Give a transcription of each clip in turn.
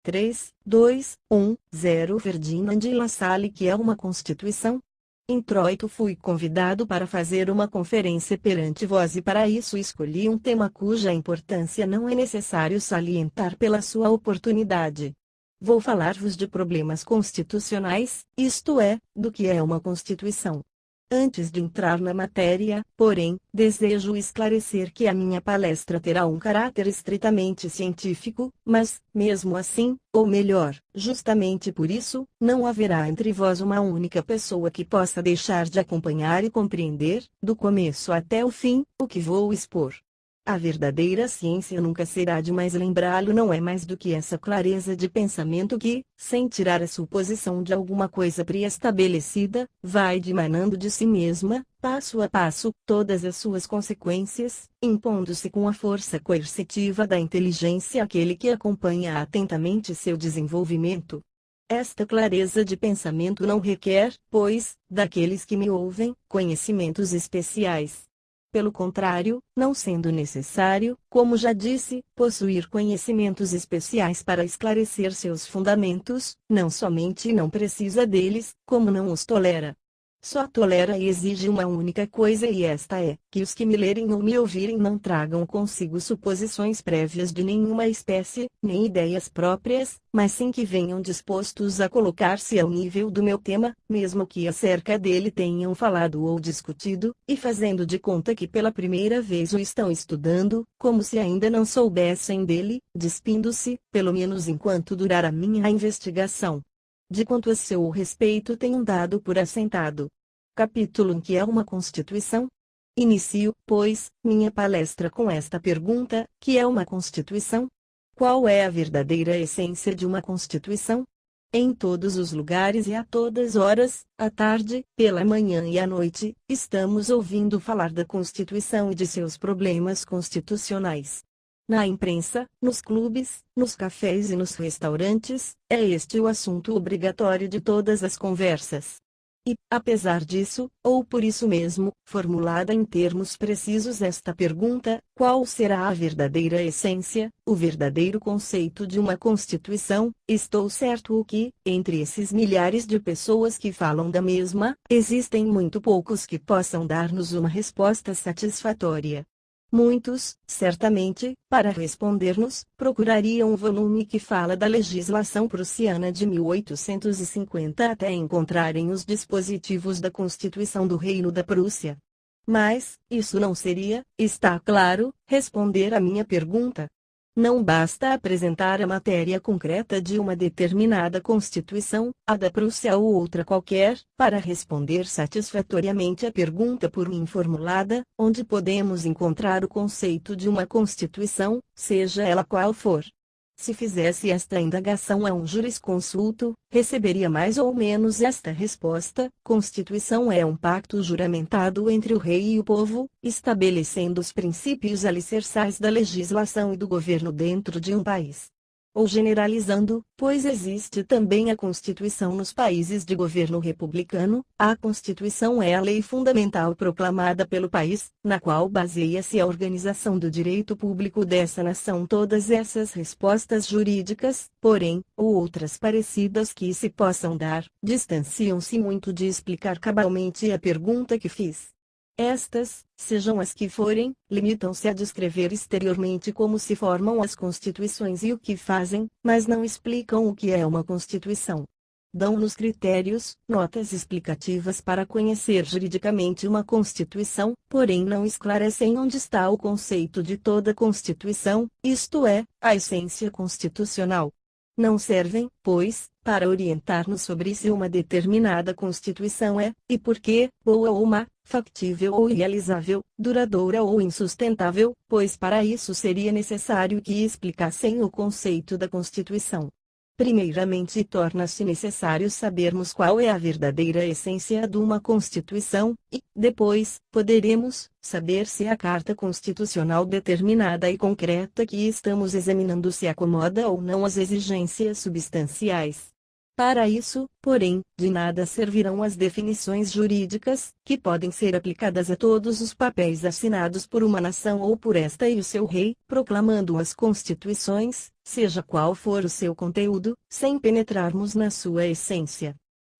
3, 2, 1, 0 Ferdinand de La Salle. Que é uma Constituição? Introito fui convidado para fazer uma conferência perante vós e para isso escolhi um tema cuja importância não é necessário salientar pela sua oportunidade. Vou falar-vos de problemas constitucionais, isto é, do que é uma Constituição. Antes de entrar na matéria, porém, desejo esclarecer que a minha palestra terá um caráter estritamente científico, mas, mesmo assim, ou melhor, justamente por isso, não haverá entre vós uma única pessoa que possa deixar de acompanhar e compreender, do começo até o fim, o que vou expor. A verdadeira ciência nunca será demais lembrá-lo, não é mais do que essa clareza de pensamento que, sem tirar a suposição de alguma coisa pré-estabelecida, vai dimanando de si mesma, passo a passo, todas as suas consequências, impondo-se com a força coercitiva da inteligência àquele que acompanha atentamente seu desenvolvimento. Esta clareza de pensamento não requer, pois, daqueles que me ouvem, conhecimentos especiais. Pelo contrário, não sendo necessário, como já disse, possuir conhecimentos especiais para esclarecer seus fundamentos, não somente não precisa deles, como não os tolera. Só tolera e exige uma única coisa e esta é, que os que me lerem ou me ouvirem não tragam consigo suposições prévias de nenhuma espécie, nem ideias próprias, mas sim que venham dispostos a colocar-se ao nível do meu tema, mesmo que acerca dele tenham falado ou discutido, e fazendo de conta que pela primeira vez o estão estudando, como se ainda não soubessem dele, despindo-se, pelo menos enquanto durar a minha investigação. De quanto a seu respeito tenho dado por assentado. Capítulo em que é uma Constituição? Inicio, pois, minha palestra com esta pergunta: que é uma Constituição? Qual é a verdadeira essência de uma Constituição? Em todos os lugares e a todas horas, à tarde, pela manhã e à noite, estamos ouvindo falar da Constituição e de seus problemas constitucionais. Na imprensa, nos clubes, nos cafés e nos restaurantes, é este o assunto obrigatório de todas as conversas. E, apesar disso, ou por isso mesmo, formulada em termos precisos esta pergunta: qual será a verdadeira essência, o verdadeiro conceito de uma Constituição? Estou certo que, entre esses milhares de pessoas que falam da mesma, existem muito poucos que possam dar-nos uma resposta satisfatória. Muitos, certamente, para responder-nos, procurariam o volume que fala da legislação prussiana de 1850 até encontrarem os dispositivos da Constituição do Reino da Prússia. Mas, isso não seria, está claro, responder à minha pergunta. Não basta apresentar a matéria concreta de uma determinada Constituição, a da Prússia ou outra qualquer, para responder satisfatoriamente à pergunta por mim formulada: onde podemos encontrar o conceito de uma Constituição, seja ela qual for. Se fizesse esta indagação a um jurisconsulto, receberia mais ou menos esta resposta: Constituição é um pacto juramentado entre o rei e o povo, estabelecendo os princípios alicerçais da legislação e do governo dentro de um país. Ou generalizando, pois existe também a Constituição nos países de governo republicano, a Constituição é a lei fundamental proclamada pelo país, na qual baseia-se a organização do direito público dessa nação. Todas essas respostas jurídicas, porém, ou outras parecidas que se possam dar, distanciam-se muito de explicar cabalmente a pergunta que fiz. Estas, sejam as que forem, limitam-se a descrever exteriormente como se formam as constituições e o que fazem, mas não explicam o que é uma Constituição. Dão-nos critérios, notas explicativas para conhecer juridicamente uma Constituição, porém não esclarecem onde está o conceito de toda Constituição, isto é, a essência constitucional. Não servem, pois, para orientar-nos sobre se uma determinada Constituição é, e por quê, boa ou má, factível ou irrealizável, duradoura ou insustentável, pois para isso seria necessário que explicassem o conceito da Constituição. Primeiramente, torna-se necessário sabermos qual é a verdadeira essência de uma Constituição, e, depois, poderemos saber se a Carta Constitucional determinada e concreta que estamos examinando se acomoda ou não às exigências substanciais. Para isso, porém, de nada servirão as definições jurídicas, que podem ser aplicadas a todos os papéis assinados por uma nação ou por esta e o seu rei, proclamando as constituições, seja qual for o seu conteúdo, sem penetrarmos na sua essência.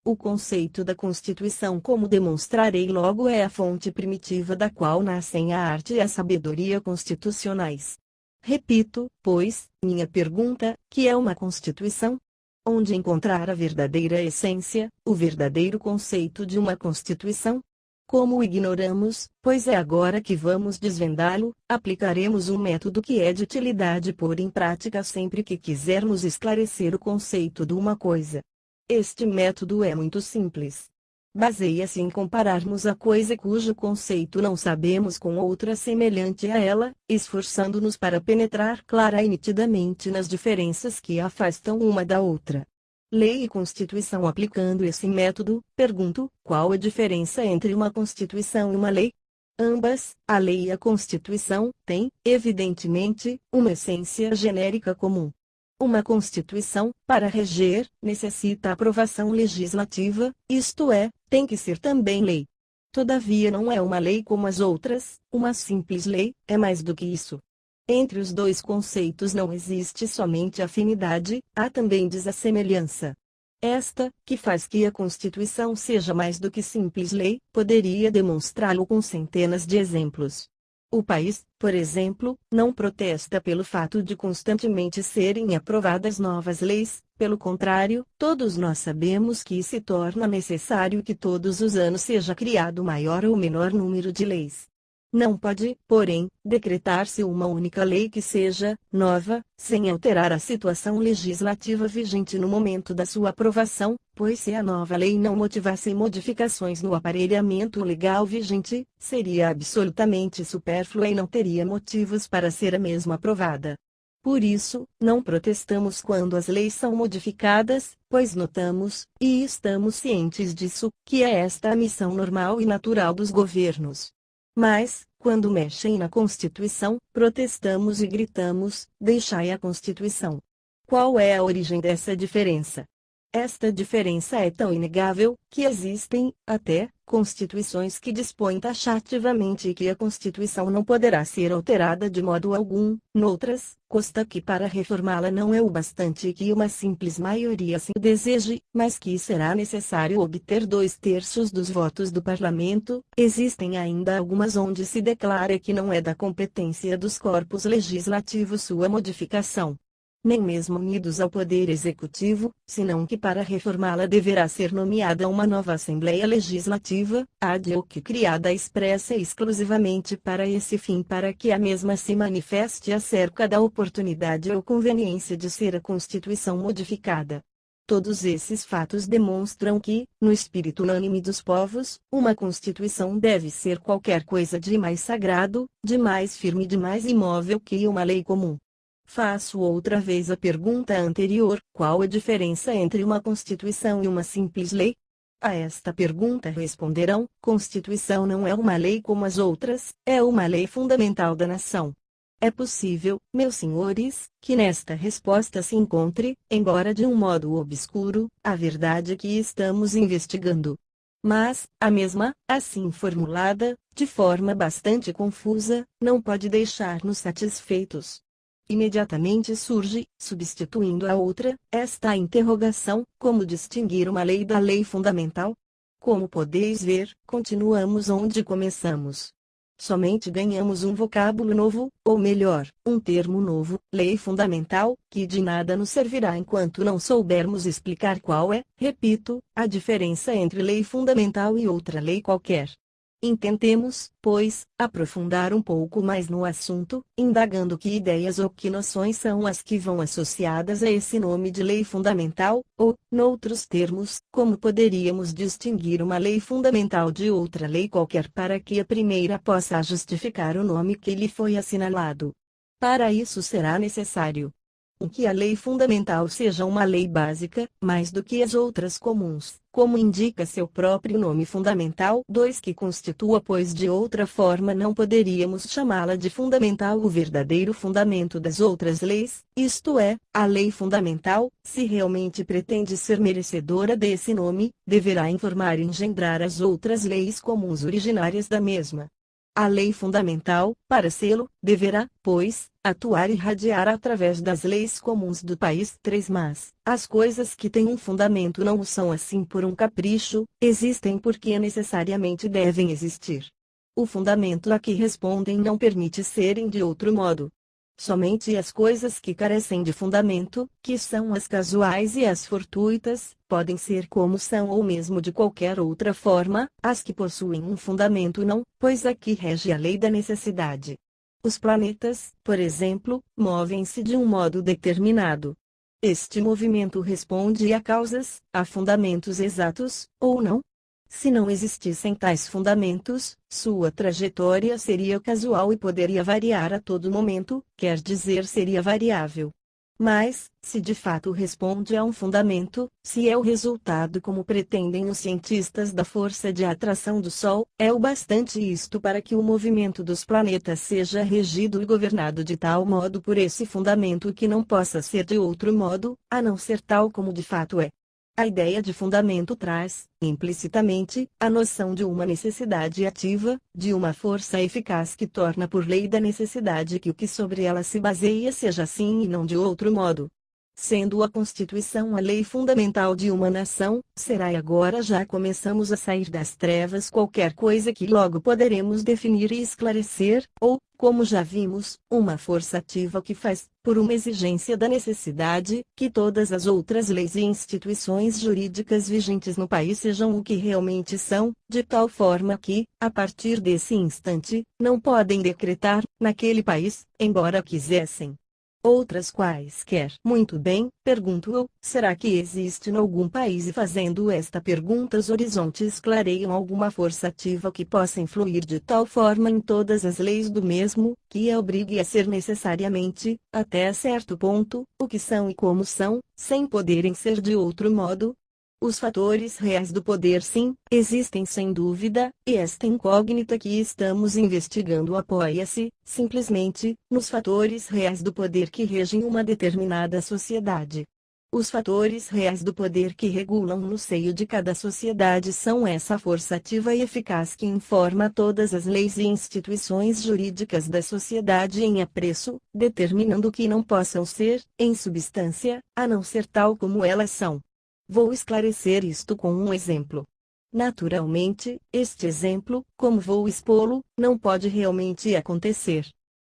O conceito da Constituição, como demonstrarei logo, é a fonte primitiva da qual nascem a arte e a sabedoria constitucionais. Repito, pois, minha pergunta: que é uma Constituição? Onde encontrar a verdadeira essência, o verdadeiro conceito de uma Constituição? Como o ignoramos, pois é agora que vamos desvendá-lo, aplicaremos um método que é de utilidade pôr em prática sempre que quisermos esclarecer o conceito de uma coisa. Este método é muito simples. Baseia-se em compararmos a coisa cujo conceito não sabemos com outra semelhante a ela, esforçando-nos para penetrar clara e nitidamente nas diferenças que a afastam uma da outra. Lei e Constituição. Aplicando esse método, pergunto: qual a diferença entre uma Constituição e uma lei? Ambas, a lei e a Constituição, têm, evidentemente, uma essência genérica comum. Uma Constituição, para reger, necessita aprovação legislativa, isto é, tem que ser também lei. Todavia não é uma lei como as outras, uma simples lei, é mais do que isso. Entre os dois conceitos não existe somente afinidade, há também desassemelhança. Esta, que faz que a Constituição seja mais do que simples lei, poderia demonstrá-lo com centenas de exemplos. O país, por exemplo, não protesta pelo fato de constantemente serem aprovadas novas leis, pelo contrário, todos nós sabemos que se torna necessário que todos os anos seja criado maior ou menor número de leis. Não pode, porém, decretar-se uma única lei que seja nova, sem alterar a situação legislativa vigente no momento da sua aprovação, pois se a nova lei não motivasse modificações no aparelhamento legal vigente, seria absolutamente supérflua e não teria motivos para ser a mesma aprovada. Por isso, não protestamos quando as leis são modificadas, pois notamos, e estamos cientes disso, que é esta a missão normal e natural dos governos. Mas, quando mexem na Constituição, protestamos e gritamos: deixai a Constituição. Qual é a origem dessa diferença? Esta diferença é tão inegável, que existem, até, constituições que dispõem taxativamente que a Constituição não poderá ser alterada de modo algum, noutras, consta que para reformá-la não é o bastante que uma simples maioria assim o deseje, mas que será necessário obter 2/3 dos votos do Parlamento. Existem ainda algumas onde se declara que não é da competência dos corpos legislativos sua modificação, nem mesmo unidos ao Poder Executivo, senão que para reformá-la deverá ser nomeada uma nova Assembleia Legislativa, ad hoc criada expressa e exclusivamente para esse fim, para que a mesma se manifeste acerca da oportunidade ou conveniência de ser a Constituição modificada. Todos esses fatos demonstram que, no espírito unânime dos povos, uma Constituição deve ser qualquer coisa de mais sagrado, de mais firme e de mais imóvel que uma lei comum. Faço outra vez a pergunta anterior: qual a diferença entre uma Constituição e uma simples lei? A esta pergunta responderão: Constituição não é uma lei como as outras, é uma lei fundamental da nação. É possível, meus senhores, que nesta resposta se encontre, embora de um modo obscuro, a verdade que estamos investigando. Mas, a mesma, assim formulada, de forma bastante confusa, não pode deixar-nos satisfeitos. Imediatamente surge, substituindo a outra, esta interrogação: como distinguir uma lei da lei fundamental? Como podeis ver, continuamos onde começamos. Somente ganhamos um vocábulo novo, ou melhor, um termo novo, lei fundamental, que de nada nos servirá enquanto não soubermos explicar qual é, repito, a diferença entre lei fundamental e outra lei qualquer. Intentemos, pois, aprofundar um pouco mais no assunto, indagando que ideias ou que noções são as que vão associadas a esse nome de lei fundamental, ou, noutros termos, como poderíamos distinguir uma lei fundamental de outra lei qualquer para que a primeira possa justificar o nome que lhe foi assinalado. Para isso será necessário Que a lei fundamental seja uma lei básica, mais do que as outras comuns, como indica seu próprio nome fundamental. 2. Que constitua, pois de outra forma não poderíamos chamá-la de fundamental, o verdadeiro fundamento das outras leis, isto é, a lei fundamental, se realmente pretende ser merecedora desse nome, deverá informar e engendrar as outras leis comuns originárias da mesma. A lei fundamental, para sê-lo, deverá, pois, atuar e irradiar através das leis comuns do país. 3. Mas, as coisas que têm um fundamento não o são assim por um capricho, existem porque necessariamente devem existir. O fundamento a que respondem não permite serem de outro modo. Somente as coisas que carecem de fundamento, que são as casuais e as fortuitas, podem ser como são ou mesmo de qualquer outra forma, as que possuem um fundamento não, pois aqui rege a lei da necessidade. Os planetas, por exemplo, movem-se de um modo determinado. Este movimento responde a causas, a fundamentos exatos, ou não? Se não existissem tais fundamentos, sua trajetória seria casual e poderia variar a todo momento, quer dizer, seria variável. Mas, se de fato responde a um fundamento, se é o resultado como pretendem os cientistas da força de atração do Sol, é o bastante isto para que o movimento dos planetas seja regido e governado de tal modo por esse fundamento que não possa ser de outro modo, a não ser tal como de fato é. A ideia de fundamento traz, implicitamente, a noção de uma necessidade ativa, de uma força eficaz que torna por lei da necessidade que o que sobre ela se baseia seja assim e não de outro modo. Sendo a Constituição a lei fundamental de uma nação, será e agora já começamos a sair das trevas qualquer coisa que logo poderemos definir e esclarecer, ou, como já vimos, uma força ativa que faz, por uma exigência da necessidade, que todas as outras leis e instituições jurídicas vigentes no país sejam o que realmente são, de tal forma que, a partir desse instante, não podem decretar, naquele país, embora quisessem, outras quaisquer. Muito bem, pergunto eu, será que existe em algum país, e fazendo esta pergunta os horizontes clareiam, alguma força ativa que possa influir de tal forma em todas as leis do mesmo, que a obrigue a ser necessariamente, até certo ponto, o que são e como são, sem poderem ser de outro modo? Os fatores reais do poder, sim, existem sem dúvida, e esta incógnita que estamos investigando apoia-se, simplesmente, nos fatores reais do poder que regem uma determinada sociedade. Os fatores reais do poder que regulam no seio de cada sociedade são essa força ativa e eficaz que informa todas as leis e instituições jurídicas da sociedade em apreço, determinando que não possam ser, em substância, a não ser tal como elas são. Vou esclarecer isto com um exemplo. Naturalmente, este exemplo, como vou expô-lo, não pode realmente acontecer.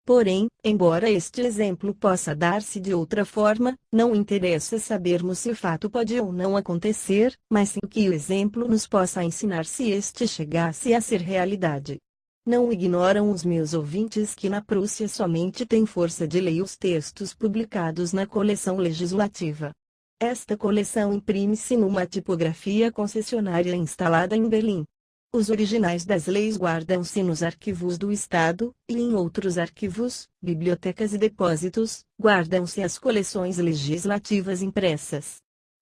Porém, embora este exemplo possa dar-se de outra forma, não interessa sabermos se o fato pode ou não acontecer, mas sim que o exemplo nos possa ensinar se este chegasse a ser realidade. Não ignoram os meus ouvintes que na Prússia somente tem força de lei os textos publicados na coleção legislativa. Esta coleção imprime-se numa tipografia concessionária instalada em Berlim. Os originais das leis guardam-se nos arquivos do Estado, e em outros arquivos, bibliotecas e depósitos, guardam-se as coleções legislativas impressas.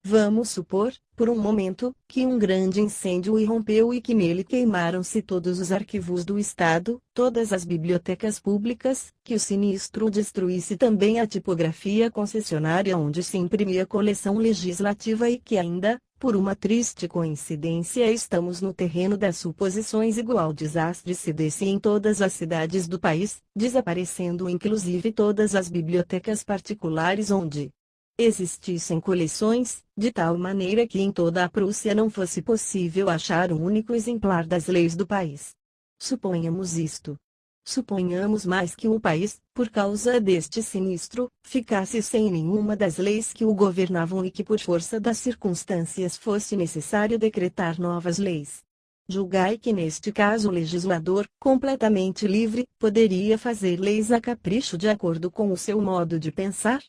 Vamos supor, por um momento, que um grande incêndio irrompeu e que nele queimaram-se todos os arquivos do Estado, todas as bibliotecas públicas, que o sinistro destruísse também a tipografia concessionária onde se imprimia a coleção legislativa e que ainda, por uma triste coincidência, estamos no terreno das suposições, igual desastre se desse em todas as cidades do país, desaparecendo inclusive todas as bibliotecas particulares onde existissem coleções, de tal maneira que em toda a Prússia não fosse possível achar um único exemplar das leis do país. Suponhamos isto. Suponhamos mais que o país, por causa deste sinistro, ficasse sem nenhuma das leis que o governavam e que por força das circunstâncias fosse necessário decretar novas leis. Julgai que neste caso o legislador, completamente livre, poderia fazer leis a capricho de acordo com o seu modo de pensar?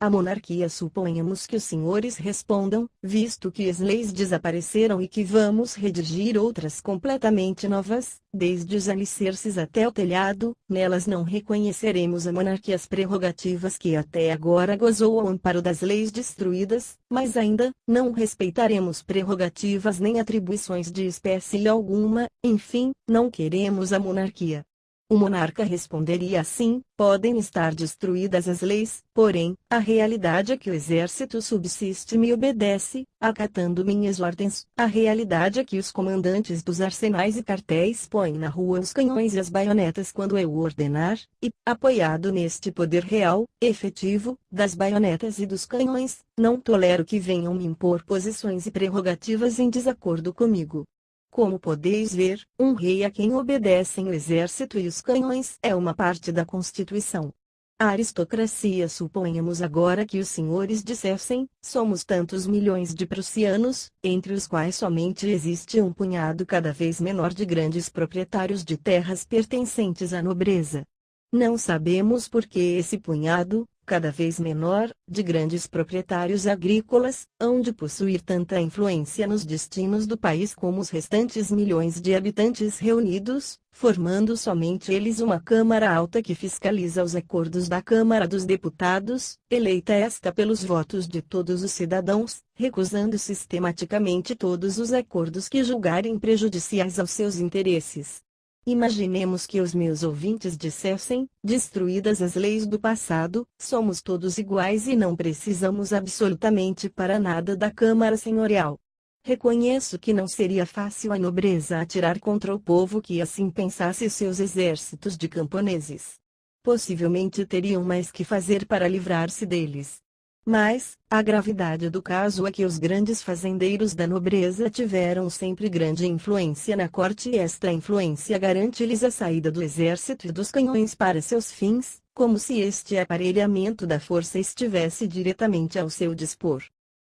A monarquia. Suponhamos que os senhores respondam, visto que as leis desapareceram e que vamos redigir outras completamente novas, desde os alicerces até o telhado, nelas não reconheceremos a monarquia as prerrogativas que até agora gozou ao amparo das leis destruídas, mas ainda, não respeitaremos prerrogativas nem atribuições de espécie alguma, enfim, não queremos a monarquia. O monarca responderia assim: podem estar destruídas as leis, porém, a realidade é que o exército subsiste e me obedece, acatando minhas ordens. A realidade é que os comandantes dos arsenais e quartéis põem na rua os canhões e as baionetas quando eu ordenar, e, apoiado neste poder real, efetivo, das baionetas e dos canhões, não tolero que venham me impor posições e prerrogativas em desacordo comigo. Como podeis ver, um rei a quem obedecem o exército e os canhões é uma parte da Constituição. A aristocracia. Suponhamos agora que os senhores dissessem: somos tantos milhões de prussianos, entre os quais somente existe um punhado cada vez menor de grandes proprietários de terras pertencentes à nobreza. Não sabemos por que esse punhado, cada vez menor, de grandes proprietários agrícolas, hão de possuir tanta influência nos destinos do país como os restantes milhões de habitantes reunidos, formando somente eles uma Câmara Alta que fiscaliza os acordos da Câmara dos Deputados, eleita esta pelos votos de todos os cidadãos, recusando sistematicamente todos os acordos que julgarem prejudiciais aos seus interesses. Imaginemos que os meus ouvintes dissessem: destruídas as leis do passado, somos todos iguais e não precisamos absolutamente para nada da Câmara Senhorial. Reconheço que não seria fácil a nobreza atirar contra o povo que assim pensasse seus exércitos de camponeses. Possivelmente teriam mais que fazer para livrar-se deles. Mas, a gravidade do caso é que os grandes fazendeiros da nobreza tiveram sempre grande influência na corte e esta influência garante-lhes a saída do exército e dos canhões para seus fins, como se este aparelhamento da força estivesse diretamente ao seu dispor.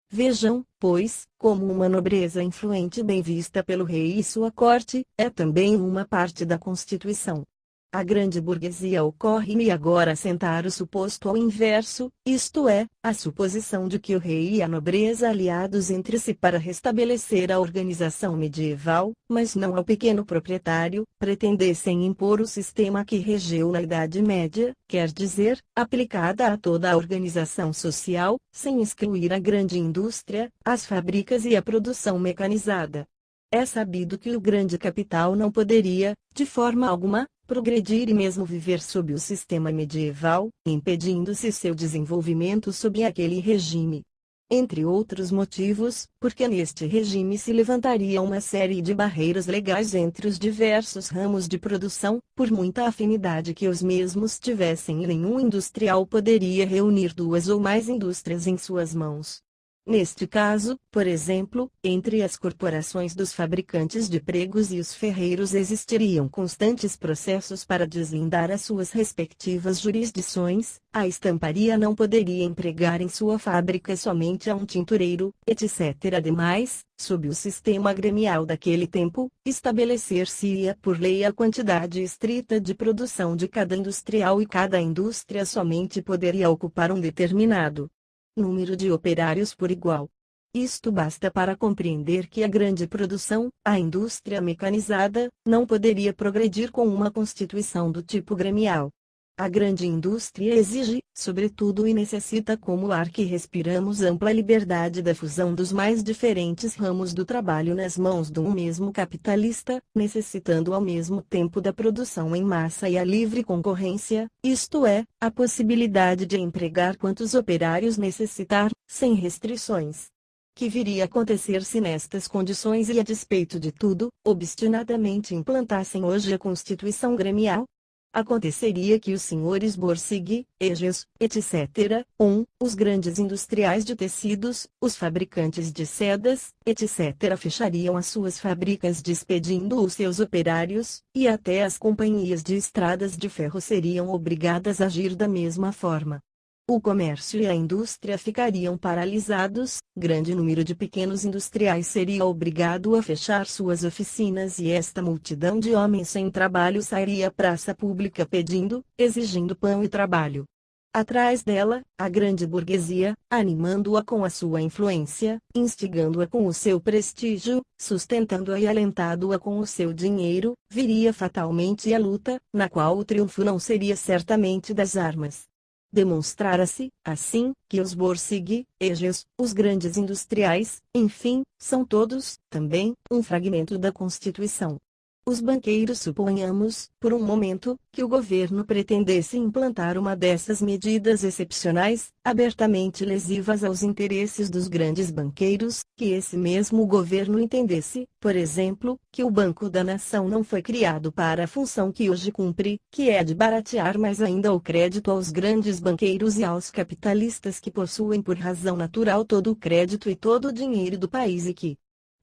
Vejam, pois, como uma nobreza influente bem vista pelo rei e sua corte, é também uma parte da Constituição. A grande burguesia. Ocorre-me agora assentar o suposto ao inverso, isto é, a suposição de que o rei e a nobreza aliados entre si para restabelecer a organização medieval, mas não ao pequeno proprietário, pretendessem impor o sistema que regeu na Idade Média, quer dizer, aplicada a toda a organização social, sem excluir a grande indústria, as fábricas e a produção mecanizada. É sabido que o grande capital não poderia, de forma alguma, progredir e mesmo viver sob o sistema medieval, impedindo-se seu desenvolvimento sob aquele regime. Entre outros motivos, porque neste regime se levantaria uma série de barreiras legais entre os diversos ramos de produção, por muita afinidade que os mesmos tivessem e nenhum industrial poderia reunir duas ou mais indústrias em suas mãos. Neste caso, por exemplo, entre as corporações dos fabricantes de pregos e os ferreiros existiriam constantes processos para deslindar as suas respectivas jurisdições, a estamparia não poderia empregar em sua fábrica somente a um tintureiro, etc. Ademais, sob o sistema gremial daquele tempo, estabelecer-se-ia por lei a quantidade estrita de produção de cada industrial e cada indústria somente poderia ocupar um determinado número de operários por igual. Isto basta para compreender que a grande produção, a indústria mecanizada, não poderia progredir com uma constituição do tipo gremial. A grande indústria exige, sobretudo e necessita como o ar que respiramos ampla liberdade da fusão dos mais diferentes ramos do trabalho nas mãos de um mesmo capitalista, necessitando ao mesmo tempo da produção em massa e a livre concorrência, isto é, a possibilidade de empregar quantos operários necessitar, sem restrições. Que viria a acontecer se nestas condições e a despeito de tudo, obstinadamente implantassem hoje a Constituição gremial? Aconteceria que os senhores Borsig, Eges, etc., os grandes industriais de tecidos, os fabricantes de sedas, etc., fechariam as suas fábricas despedindo os seus operários, e até as companhias de estradas de ferro seriam obrigadas a agir da mesma forma. O comércio e a indústria ficariam paralisados, grande número de pequenos industriais seria obrigado a fechar suas oficinas e esta multidão de homens sem trabalho sairia à praça pública pedindo, exigindo pão e trabalho. Atrás dela, a grande burguesia, animando-a com a sua influência, instigando-a com o seu prestígio, sustentando-a e alentando-a com o seu dinheiro, viria fatalmente a luta, na qual o triunfo não seria certamente das armas. Demonstrara-se, assim, que os borsig-eges, os grandes industriais, enfim, são todos, também, um fragmento da Constituição. Os banqueiros suponhamos, por um momento, que o governo pretendesse implantar uma dessas medidas excepcionais, abertamente lesivas aos interesses dos grandes banqueiros, que esse mesmo governo entendesse, por exemplo, que o Banco da Nação não foi criado para a função que hoje cumpre, que é de baratear mais ainda o crédito aos grandes banqueiros e aos capitalistas que possuem por razão natural todo o crédito e todo o dinheiro do país e que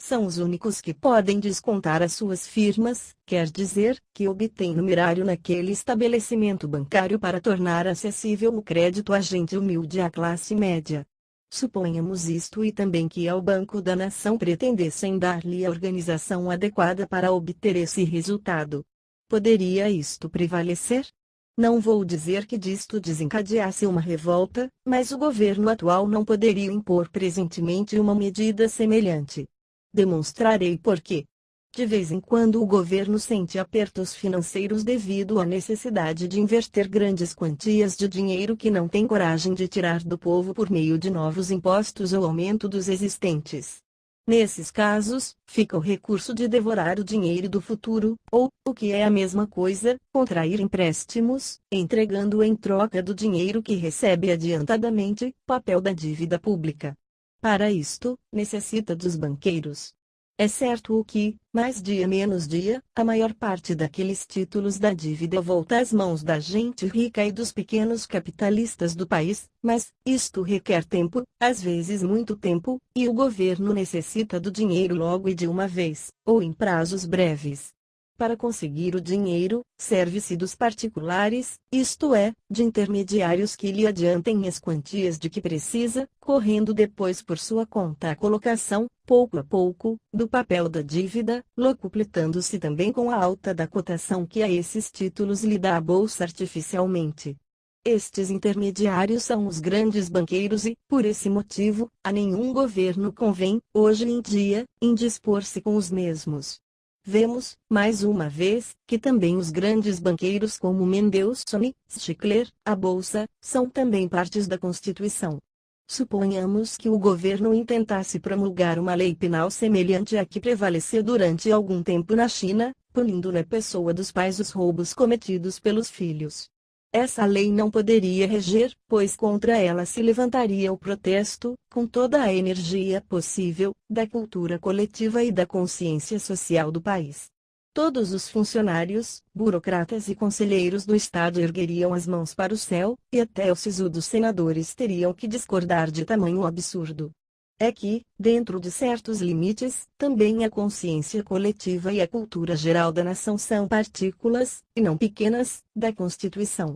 são os únicos que podem descontar as suas firmas, quer dizer, que obtêm numerário naquele estabelecimento bancário para tornar acessível o crédito à gente humilde e à classe média. Suponhamos isto e também que ao Banco da Nação pretendessem dar-lhe a organização adequada para obter esse resultado. Poderia isto prevalecer? Não vou dizer que disto desencadeasse uma revolta, mas o governo atual não poderia impor presentemente uma medida semelhante. Demonstrarei por quê. De vez em quando o governo sente apertos financeiros devido à necessidade de inverter grandes quantias de dinheiro que não tem coragem de tirar do povo por meio de novos impostos ou aumento dos existentes. Nesses casos, fica o recurso de devorar o dinheiro do futuro, ou, o que é a mesma coisa, contrair empréstimos, entregando em troca do dinheiro que recebe adiantadamente, papel da dívida pública. Para isto, necessita dos banqueiros. É certo que, mais dia menos dia, a maior parte daqueles títulos da dívida volta às mãos da gente rica e dos pequenos capitalistas do país, mas, isto requer tempo, às vezes muito tempo, e o governo necessita do dinheiro logo e de uma vez, ou em prazos breves. Para conseguir o dinheiro, serve-se dos particulares, isto é, de intermediários que lhe adiantem as quantias de que precisa, correndo depois por sua conta a colocação, pouco a pouco, do papel da dívida, locupletando-se também com a alta da cotação que a esses títulos lhe dá a bolsa artificialmente. Estes intermediários são os grandes banqueiros e, por esse motivo, a nenhum governo convém, hoje em dia, indispor-se com os mesmos. Vemos, mais uma vez, que também os grandes banqueiros como Mendelssohn e Schickler, a Bolsa, são também partes da Constituição. Suponhamos que o governo intentasse promulgar uma lei penal semelhante à que prevaleceu durante algum tempo na China, punindo na pessoa dos pais os roubos cometidos pelos filhos. Essa lei não poderia reger, pois contra ela se levantaria o protesto, com toda a energia possível, da cultura coletiva e da consciência social do país. Todos os funcionários, burocratas e conselheiros do Estado ergueriam as mãos para o céu, e até os sisudos senadores teriam que discordar de tamanho absurdo. É que, dentro de certos limites, também a consciência coletiva e a cultura geral da nação são partículas, e não pequenas, da Constituição.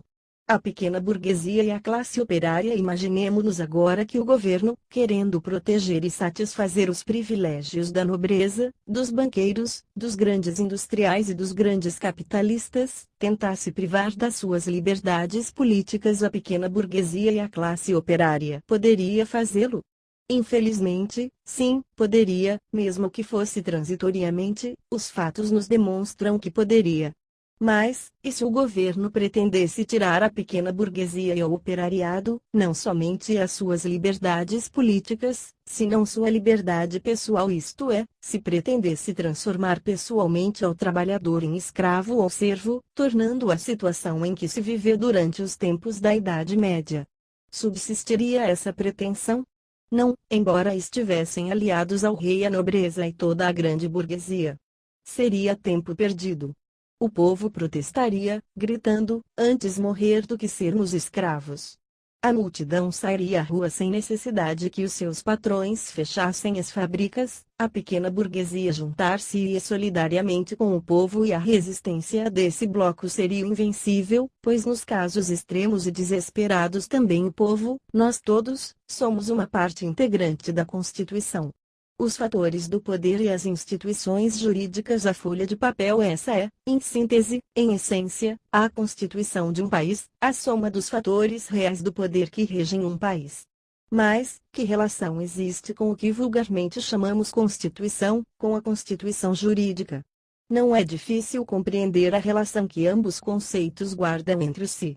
A pequena burguesia e a classe operária. Imaginemo-nos agora que o governo, querendo proteger e satisfazer os privilégios da nobreza, dos banqueiros, dos grandes industriais e dos grandes capitalistas, tentasse privar das suas liberdades políticas a pequena burguesia e a classe operária. Poderia fazê-lo? Infelizmente, sim, poderia, mesmo que fosse transitoriamente, os fatos nos demonstram que poderia. Mas, e se o governo pretendesse tirar à pequena burguesia e ao operariado, não somente as suas liberdades políticas, senão sua liberdade pessoal, isto é, se pretendesse transformar pessoalmente ao trabalhador em escravo ou servo, tornando a situação em que se viveu durante os tempos da Idade Média? Subsistiria essa pretensão? Não, embora estivessem aliados ao rei a nobreza e toda a grande burguesia. Seria tempo perdido. O povo protestaria, gritando, antes morrer do que sermos escravos. A multidão sairia à rua sem necessidade que os seus patrões fechassem as fábricas, a pequena burguesia juntar-se-ia solidariamente com o povo e a resistência desse bloco seria invencível, pois nos casos extremos e desesperados também o povo, nós todos, somos uma parte integrante da Constituição. Os fatores do poder e as instituições jurídicas. A folha de papel. Essa é, em síntese, em essência, a constituição de um país, a soma dos fatores reais do poder que regem um país. Mas, que relação existe com o que vulgarmente chamamos Constituição, com a Constituição jurídica? Não é difícil compreender a relação que ambos conceitos guardam entre si.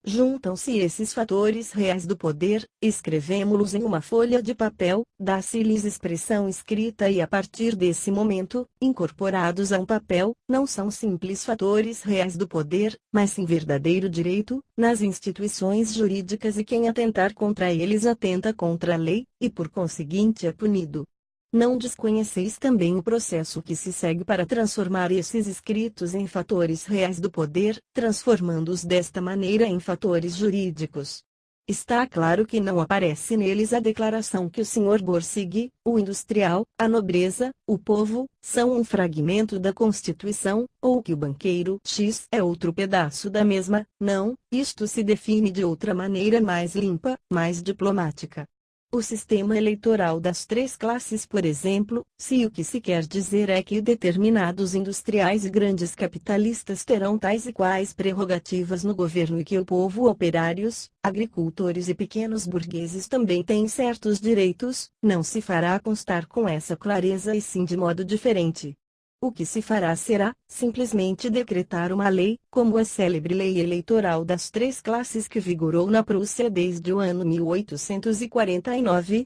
Juntam-se esses fatores reais do poder, escrevemo-los em uma folha de papel, dá-se-lhes expressão escrita e a partir desse momento, incorporados a um papel, não são simples fatores reais do poder, mas sim verdadeiro direito, nas instituições jurídicas e quem atentar contra eles atenta contra a lei, e por conseguinte é punido. Não desconheceis também o processo que se segue para transformar esses escritos em fatores reais do poder, transformando-os desta maneira em fatores jurídicos. Está claro que não aparece neles a declaração que o Sr. Borsig, o industrial, a nobreza, o povo, são um fragmento da Constituição, ou que o banqueiro X é outro pedaço da mesma. Não, isto se define de outra maneira mais limpa, mais diplomática. O sistema eleitoral das três classes, por exemplo, se o que se quer dizer é que determinados industriais e grandes capitalistas terão tais e quais prerrogativas no governo e que o povo, operários, agricultores e pequenos burgueses também têm certos direitos, não se fará constar com essa clareza e sim de modo diferente. O que se fará será, simplesmente decretar uma lei, como a célebre lei eleitoral das três classes que vigorou na Prússia desde o ano 1849,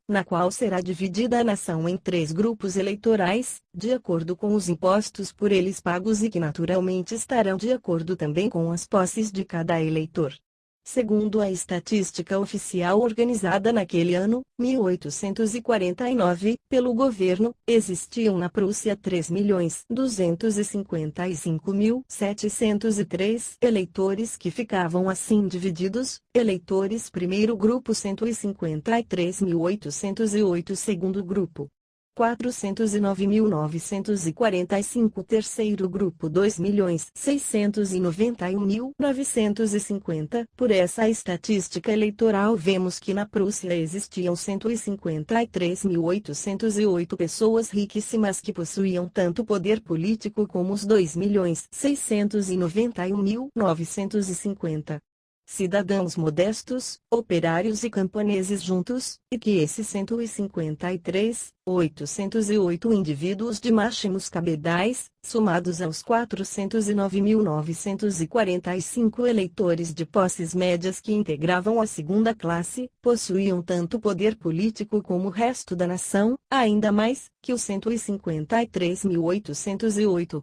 na qual será dividida a nação em três grupos eleitorais, de acordo com os impostos por eles pagos e que naturalmente estarão de acordo também com as posses de cada eleitor. Segundo a estatística oficial organizada naquele ano, 1849, pelo governo, existiam na Prússia 3.255.703 eleitores que ficavam assim divididos: eleitores primeiro grupo 153.808, segundo grupo 409.945, terceiro grupo 2.691.950. Por essa estatística eleitoral vemos que na Prússia existiam 153.808 pessoas riquíssimas que possuíam tanto poder político como os 2.691.950 cidadãos modestos, operários e camponeses juntos, e que esses 153.808 indivíduos de máximos cabedais, somados aos 409.945 eleitores de posses médias que integravam a segunda classe, possuíam tanto poder político como o resto da nação, ainda mais que os 153.808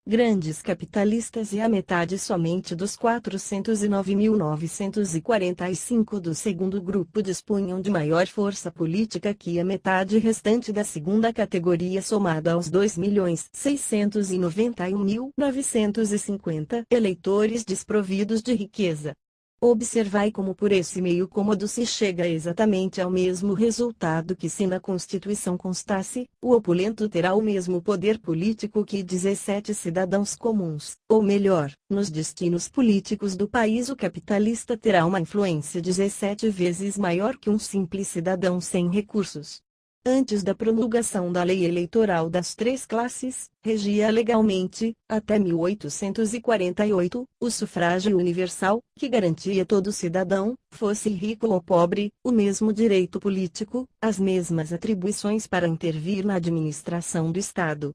grandes capitalistas e a metade somente dos 409.945 do segundo grupo dispunham de maior força política que a metade restante da segunda categoria somada aos 2.691.950 eleitores desprovidos de riqueza. Observai como por esse meio cômodo se chega exatamente ao mesmo resultado que se na Constituição constasse: o opulento terá o mesmo poder político que 17 cidadãos comuns, ou melhor, nos destinos políticos do país o capitalista terá uma influência 17 vezes maior que um simples cidadão sem recursos. Antes da promulgação da lei eleitoral das três classes, regia legalmente, até 1848, o sufrágio universal, que garantia todo cidadão, fosse rico ou pobre, o mesmo direito político, as mesmas atribuições para intervir na administração do Estado.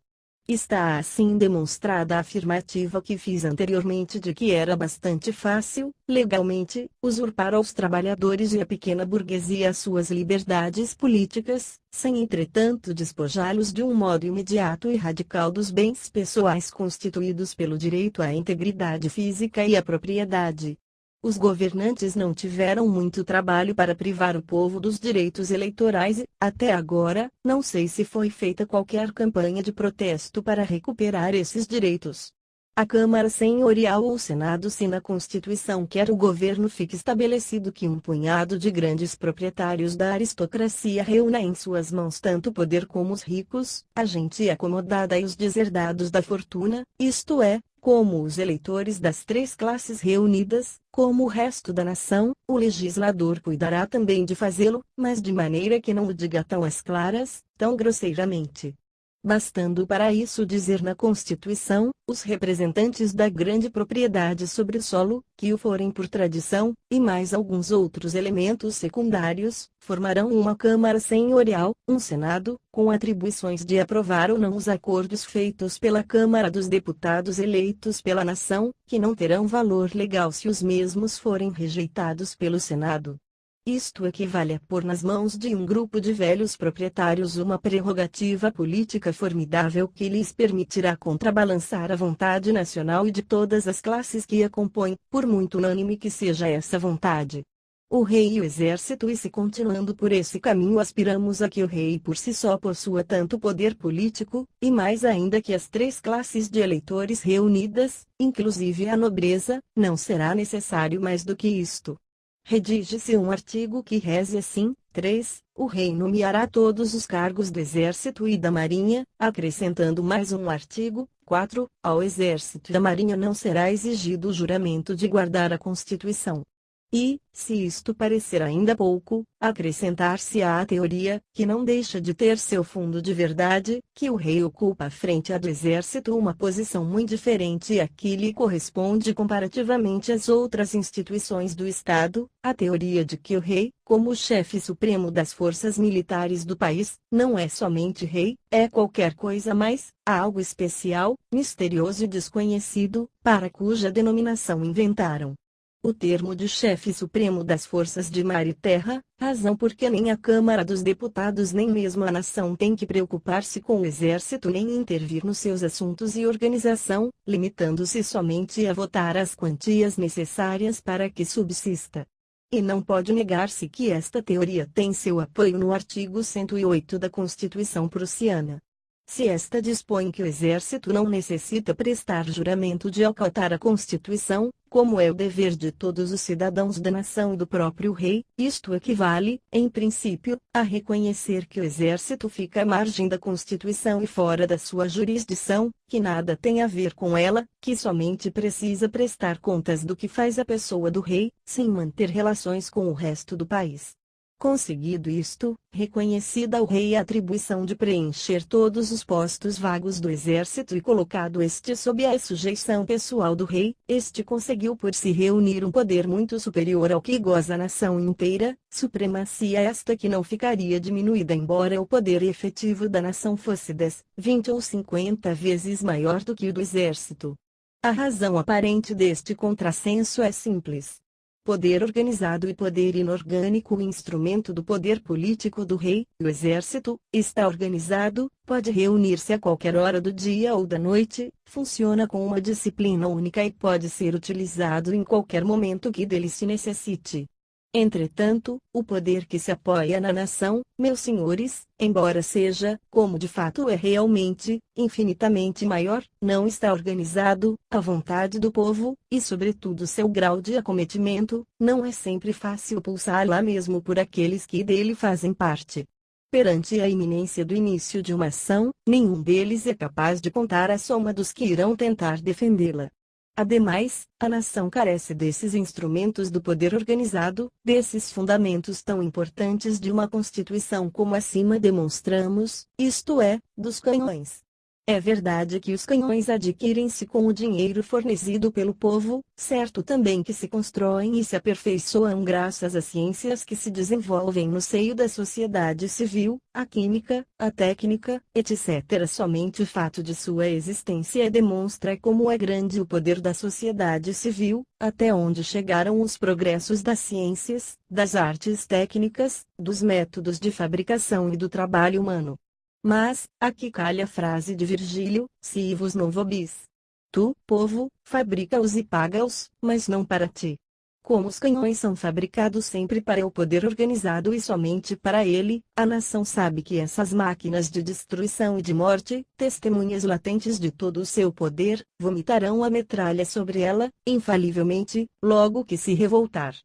Está assim demonstrada a afirmativa que fiz anteriormente de que era bastante fácil, legalmente, usurpar aos trabalhadores e à pequena burguesia as suas liberdades políticas, sem entretanto despojá-los de um modo imediato e radical dos bens pessoais constituídos pelo direito à integridade física e à propriedade. Os governantes não tiveram muito trabalho para privar o povo dos direitos eleitorais e, até agora, não sei se foi feita qualquer campanha de protesto para recuperar esses direitos. A Câmara Senhorial ou Senado se na Constituição quer o governo fique estabelecido que um punhado de grandes proprietários da aristocracia reúna em suas mãos tanto poder como os ricos, a gente acomodada e os deserdados da fortuna, isto é, como os eleitores das três classes reunidas, como o resto da nação, o legislador cuidará também de fazê-lo, mas de maneira que não o diga tão às claras, tão grosseiramente. Bastando para isso dizer na Constituição, os representantes da grande propriedade sobre o solo, que o forem por tradição, e mais alguns outros elementos secundários, formarão uma Câmara Senhorial, um Senado, com atribuições de aprovar ou não os acordos feitos pela Câmara dos Deputados eleitos pela nação, que não terão valor legal se os mesmos forem rejeitados pelo Senado. Isto equivale a pôr nas mãos de um grupo de velhos proprietários uma prerrogativa política formidável que lhes permitirá contrabalançar a vontade nacional e de todas as classes que a compõem, por muito unânime que seja essa vontade. O rei e o exército e se continuando por esse caminho aspiramos a que o rei por si só possua tanto poder político, e mais ainda que as três classes de eleitores reunidas, inclusive a nobreza, não será necessário mais do que isto. Redige-se um artigo que reze assim: 3. O rei nomeará todos os cargos do exército e da marinha, acrescentando mais um artigo: 4. Ao exército e da marinha não será exigido o juramento de guardar a Constituição. E, se isto parecer ainda pouco, acrescentar-se-á a teoria, que não deixa de ter seu fundo de verdade, que o rei ocupa frente à do exército uma posição muito diferente a que lhe corresponde comparativamente às outras instituições do Estado, a teoria de que o rei, como o chefe supremo das forças militares do país, não é somente rei, é qualquer coisa mais, algo especial, misterioso e desconhecido, para cuja denominação inventaram o termo de chefe supremo das forças de mar e terra, razão porque nem a Câmara dos Deputados nem mesmo a nação tem que preocupar-se com o exército nem intervir nos seus assuntos e organização, limitando-se somente a votar as quantias necessárias para que subsista. E não pode negar-se que esta teoria tem seu apoio no artigo 108 da Constituição prussiana. Se esta dispõe que o exército não necessita prestar juramento de acatar a Constituição, como é o dever de todos os cidadãos da nação e do próprio rei, isto equivale, em princípio, a reconhecer que o exército fica à margem da Constituição e fora da sua jurisdição, que nada tem a ver com ela, que somente precisa prestar contas do que faz a pessoa do rei, sem manter relações com o resto do país. Conseguido isto, reconhecida ao rei a atribuição de preencher todos os postos vagos do exército e colocado este sob a sujeição pessoal do rei, este conseguiu por si reunir um poder muito superior ao que goza a nação inteira, supremacia esta que não ficaria diminuída embora o poder efetivo da nação fosse 10, 20 ou 50 vezes maior do que o do exército. A razão aparente deste contrassenso é simples. Poder organizado e poder inorgânico. O instrumento do poder político do rei, o exército, está organizado, pode reunir-se a qualquer hora do dia ou da noite, funciona com uma disciplina única e pode ser utilizado em qualquer momento que dele se necessite. Entretanto, o poder que se apoia na nação, meus senhores, embora seja, como de fato é realmente, infinitamente maior, não está organizado, à vontade do povo, e sobretudo seu grau de acometimento, não é sempre fácil pulsá-la mesmo por aqueles que dele fazem parte. Perante a iminência do início de uma ação, nenhum deles é capaz de contar a soma dos que irão tentar defendê-la. Ademais, a nação carece desses instrumentos do poder organizado, desses fundamentos tão importantes de uma Constituição como acima demonstramos, isto é, dos canhões. É verdade que os canhões adquirem-se com o dinheiro fornecido pelo povo, certo também que se constroem e se aperfeiçoam graças às ciências que se desenvolvem no seio da sociedade civil, a química, a técnica, etc. Somente o fato de sua existência demonstra como é grande o poder da sociedade civil, até onde chegaram os progressos das ciências, das artes técnicas, dos métodos de fabricação e do trabalho humano. Mas, aqui calha a frase de Virgílio: "Si vos non vobis". Tu, povo, fabrica-os e paga-os, mas não para ti. Como os canhões são fabricados sempre para o poder organizado e somente para ele, a nação sabe que essas máquinas de destruição e de morte, testemunhas latentes de todo o seu poder, vomitarão a metralha sobre ela, infalivelmente, logo que se revoltar.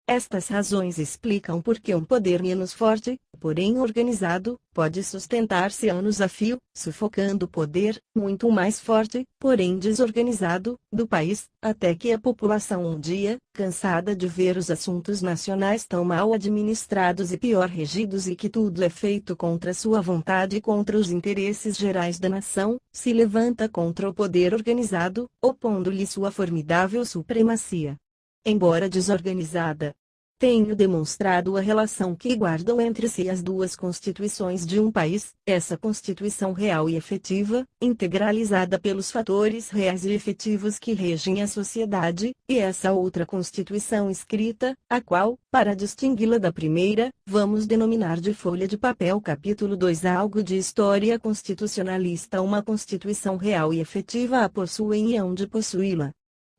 Estas razões explicam por que um poder menos forte, porém organizado, pode sustentar-se anos a fio, sufocando o poder, muito mais forte, porém desorganizado, do país, até que a população um dia, cansada de ver os assuntos nacionais tão mal administrados e pior regidos e que tudo é feito contra sua vontade e contra os interesses gerais da nação, se levanta contra o poder organizado, opondo-lhe sua formidável supremacia. Embora desorganizada, tenho demonstrado a relação que guardam entre si as duas constituições de um país, essa constituição real e efetiva, integralizada pelos fatores reais e efetivos que regem a sociedade, e essa outra constituição escrita, a qual, para distingui-la da primeira, vamos denominar de folha de papel capítulo 2 algo de história constitucionalista. Uma constituição real e efetiva a possuem e hão de possuí-la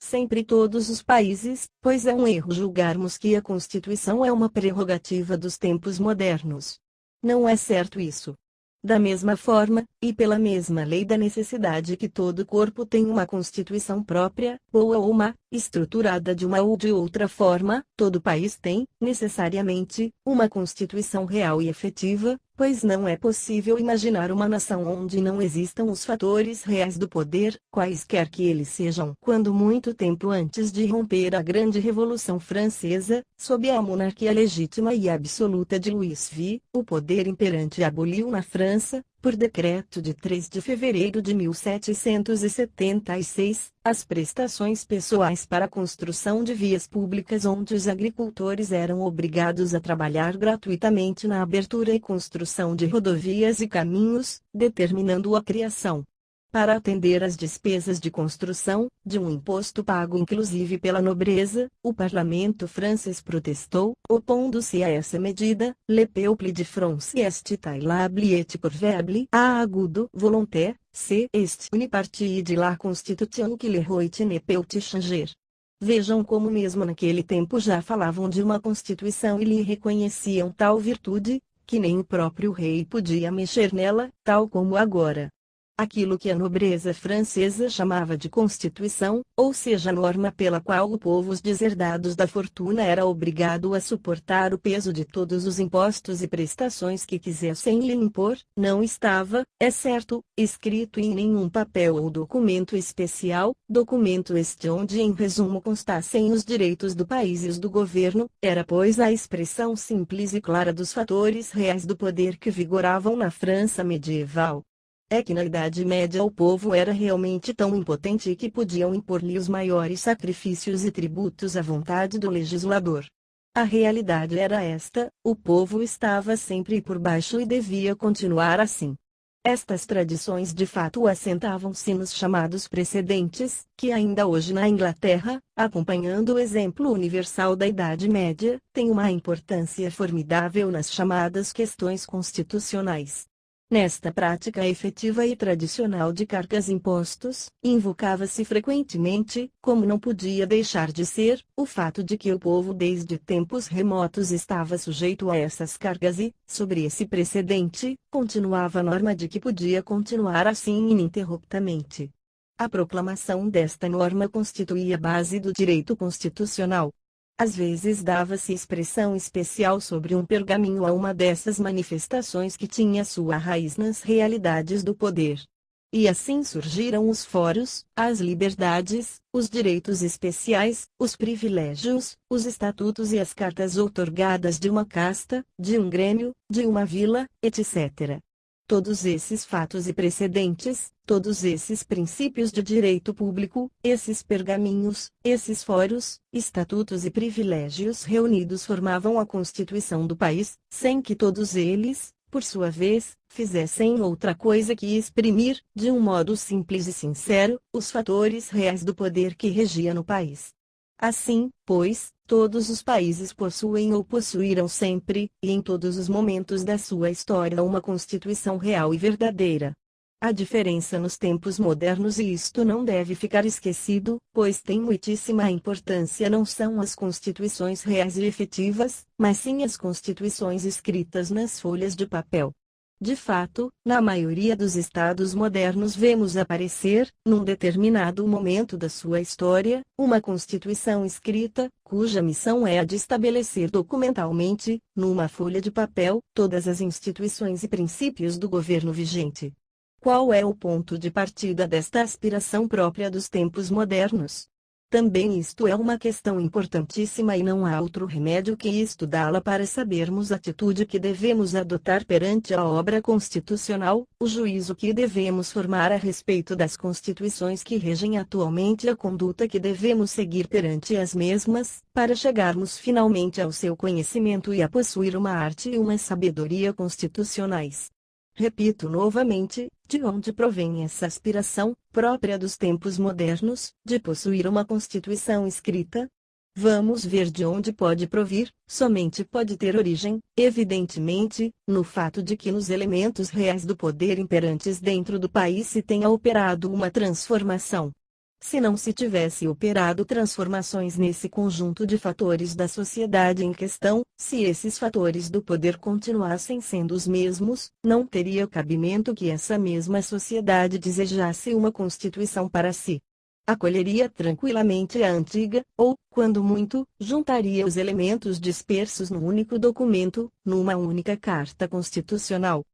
sempre todos os países, pois é um erro julgarmos que a Constituição é uma prerrogativa dos tempos modernos. Não é certo isso. Da mesma forma, e pela mesma lei da necessidade que todo corpo tem uma constituição própria, boa ou má, estruturada de uma ou de outra forma, todo país tem, necessariamente, uma constituição real e efetiva, pois não é possível imaginar uma nação onde não existam os fatores reais do poder, quaisquer que eles sejam. Quando muito tempo antes de romper a grande Revolução Francesa, sob a monarquia legítima e absoluta de Louis V, o poder imperante aboliu na França, por decreto de 3 de fevereiro de 1776, as prestações pessoais para a construção de vias públicas onde os agricultores eram obrigados a trabalhar gratuitamente na abertura e construção de rodovias e caminhos, determinando a criação, para atender às despesas de construção, de um imposto pago inclusive pela nobreza. O parlamento francês protestou, opondo-se a essa medida. Le peuple de France est taillable et corvéable a agudo volonté, c'est une partie de la constitution que le roi ne peut changer. Vejam como mesmo naquele tempo já falavam de uma constituição e lhe reconheciam tal virtude, que nem o próprio rei podia mexer nela, tal como agora. Aquilo que a nobreza francesa chamava de Constituição, ou seja a norma pela qual o povo os deserdados da fortuna era obrigado a suportar o peso de todos os impostos e prestações que quisessem lhe impor, não estava, é certo, escrito em nenhum papel ou documento especial, documento este onde em resumo constassem os direitos do país e os do governo, era pois a expressão simples e clara dos fatores reais do poder que vigoravam na França medieval. É que na Idade Média o povo era realmente tão impotente que podiam impor-lhe os maiores sacrifícios e tributos à vontade do legislador. A realidade era esta: o povo estava sempre por baixo e devia continuar assim. Estas tradições de fato assentavam-se nos chamados precedentes, que ainda hoje na Inglaterra, acompanhando o exemplo universal da Idade Média, têm uma importância formidável nas chamadas questões constitucionais. Nesta prática efetiva e tradicional de cargas e impostos, invocava-se frequentemente, como não podia deixar de ser, o fato de que o povo desde tempos remotos estava sujeito a essas cargas e, sobre esse precedente, continuava a norma de que podia continuar assim ininterruptamente. A proclamação desta norma constituía a base do direito constitucional. Às vezes dava-se expressão especial sobre um pergaminho a uma dessas manifestações que tinha sua raiz nas realidades do poder. E assim surgiram os fóruns, as liberdades, os direitos especiais, os privilégios, os estatutos e as cartas outorgadas de uma casta, de um grêmio, de uma vila, etc. Todos esses fatos e precedentes, todos esses princípios de direito público, esses pergaminhos, esses fóruns, estatutos e privilégios reunidos formavam a Constituição do país, sem que todos eles, por sua vez, fizessem outra coisa que exprimir, de um modo simples e sincero, os fatores reais do poder que regia no país. Assim, pois, todos os países possuem ou possuíram sempre, e em todos os momentos da sua história uma Constituição real e verdadeira. A diferença nos tempos modernos, e isto não deve ficar esquecido, pois tem muitíssima importância, não são as constituições reais e efetivas, mas sim as constituições escritas nas folhas de papel. De fato, na maioria dos estados modernos vemos aparecer, num determinado momento da sua história, uma constituição escrita, cuja missão é a de estabelecer documentalmente, numa folha de papel, todas as instituições e princípios do governo vigente. Qual é o ponto de partida desta aspiração própria dos tempos modernos? Também isto é uma questão importantíssima e não há outro remédio que estudá-la para sabermos a atitude que devemos adotar perante a obra constitucional, o juízo que devemos formar a respeito das constituições que regem atualmente, a conduta que devemos seguir perante as mesmas, para chegarmos finalmente ao seu conhecimento e a possuir uma arte e uma sabedoria constitucionais. Repito novamente, de onde provém essa aspiração, própria dos tempos modernos, de possuir uma Constituição escrita? Vamos ver de onde pode provir. Somente pode ter origem, evidentemente, no fato de que nos elementos reais do poder imperantes dentro do país se tenha operado uma transformação. Se não se tivesse operado transformações nesse conjunto de fatores da sociedade em questão, se esses fatores do poder continuassem sendo os mesmos, não teria cabimento que essa mesma sociedade desejasse uma constituição para si. Acolheria tranquilamente a antiga, ou, quando muito, juntaria os elementos dispersos num único documento, numa única carta constitucional.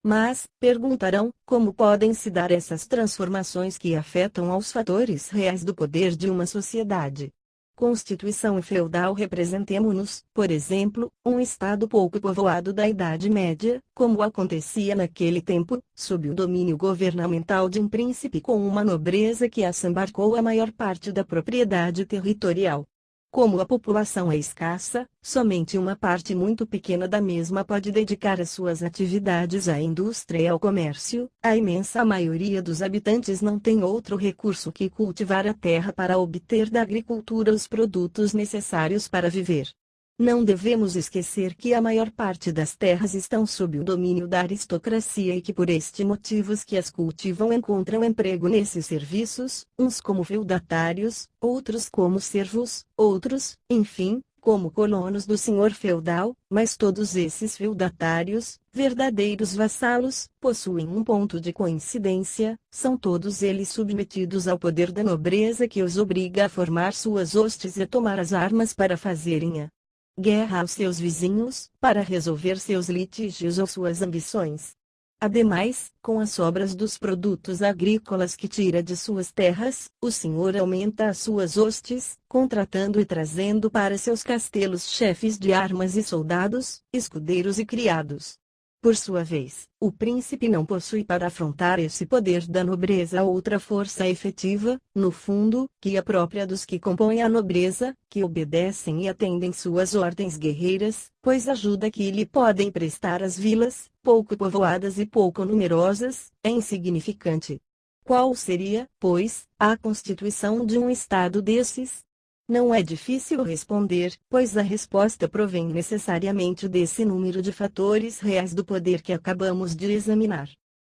Mas, perguntarão, como podem se dar essas transformações que afetam aos fatores reais do poder de uma sociedade? Constituição feudal. Representemo-nos, por exemplo, um estado pouco povoado da Idade Média, como acontecia naquele tempo, sob o domínio governamental de um príncipe com uma nobreza que assambarcou a maior parte da propriedade territorial. Como a população é escassa, somente uma parte muito pequena da mesma pode dedicar as suas atividades à indústria e ao comércio, a imensa maioria dos habitantes não tem outro recurso que cultivar a terra para obter da agricultura os produtos necessários para viver. Não devemos esquecer que a maior parte das terras estão sob o domínio da aristocracia e que por este motivo os que as cultivam encontram emprego nesses serviços, uns como feudatários, outros como servos, outros, enfim, como colonos do senhor feudal, mas todos esses feudatários, verdadeiros vassalos, possuem um ponto de coincidência: são todos eles submetidos ao poder da nobreza que os obriga a formar suas hostes e a tomar as armas para fazerem a guerra aos seus vizinhos, para resolver seus litígios ou suas ambições. Ademais, com as sobras dos produtos agrícolas que tira de suas terras, o senhor aumenta as suas hostes, contratando e trazendo para seus castelos chefes de armas e soldados, escudeiros e criados. Por sua vez, o príncipe não possui para afrontar esse poder da nobreza outra força efetiva, no fundo, que a própria dos que compõem a nobreza, que obedecem e atendem suas ordens guerreiras, pois a ajuda que lhe podem prestar as vilas, pouco povoadas e pouco numerosas, é insignificante. Qual seria, pois, a constituição de um estado desses? Não é difícil responder, pois a resposta provém necessariamente desse número de fatores reais do poder que acabamos de examinar.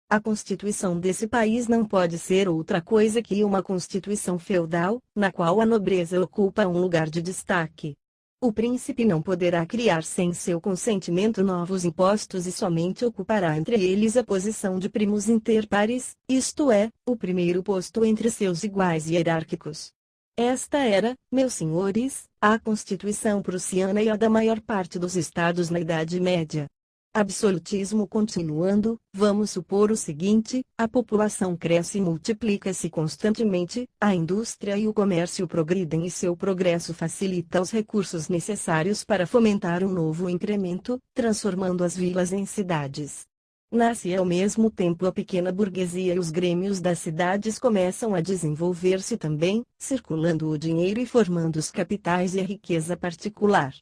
A constituição desse país não pode ser outra coisa que uma constituição feudal, na qual a nobreza ocupa um lugar de destaque. O príncipe não poderá criar sem seu consentimento novos impostos e somente ocupará entre eles a posição de primus inter pares, isto é, o primeiro posto entre seus iguais hierárquicos. Esta era, meus senhores, a Constituição prussiana e a da maior parte dos estados na Idade Média. Absolutismo. Continuando, vamos supor o seguinte: a população cresce e multiplica-se constantemente, a indústria e o comércio progridem e seu progresso facilita os recursos necessários para fomentar um novo incremento, transformando as vilas em cidades. Nasce ao mesmo tempo a pequena burguesia e os grêmios das cidades começam a desenvolver-se também, circulando o dinheiro e formando os capitais e a riqueza particular.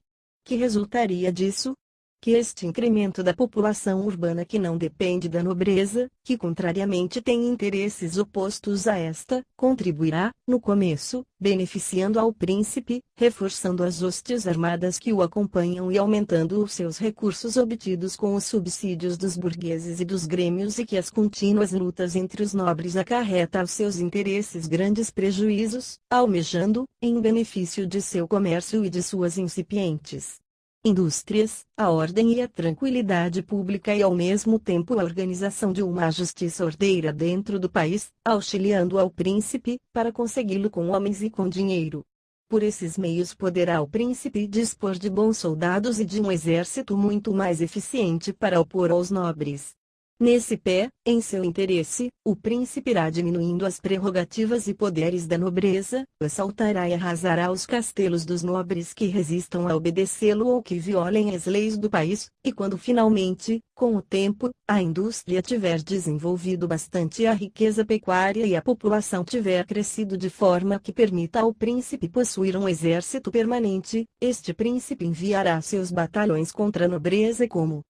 Que resultaria disso? que este incremento da população urbana que não depende da nobreza, que contrariamente tem interesses opostos a esta, contribuirá, no começo, beneficiando ao príncipe, reforçando as hostes armadas que o acompanham e aumentando os seus recursos obtidos com os subsídios dos burgueses e dos grêmios e que as contínuas lutas entre os nobres acarreta aos seus interesses grandes prejuízos, almejando, em benefício de seu comércio e de suas incipientes indústrias, a ordem e a tranquilidade pública e ao mesmo tempo a organização de uma justiça ordeira dentro do país, auxiliando ao príncipe, para consegui-lo com homens e com dinheiro. Por esses meios poderá o príncipe dispor de bons soldados e de um exército muito mais eficiente para opor aos nobres. Nesse pé, em seu interesse, o príncipe irá diminuindo as prerrogativas e poderes da nobreza, assaltará e arrasará os castelos dos nobres que resistam a obedecê-lo ou que violem as leis do país, e quando finalmente, com o tempo, a indústria tiver desenvolvido bastante e a riqueza pecuária e a população tiver crescido de forma que permita ao príncipe possuir um exército permanente, este príncipe enviará seus batalhões contra a nobreza como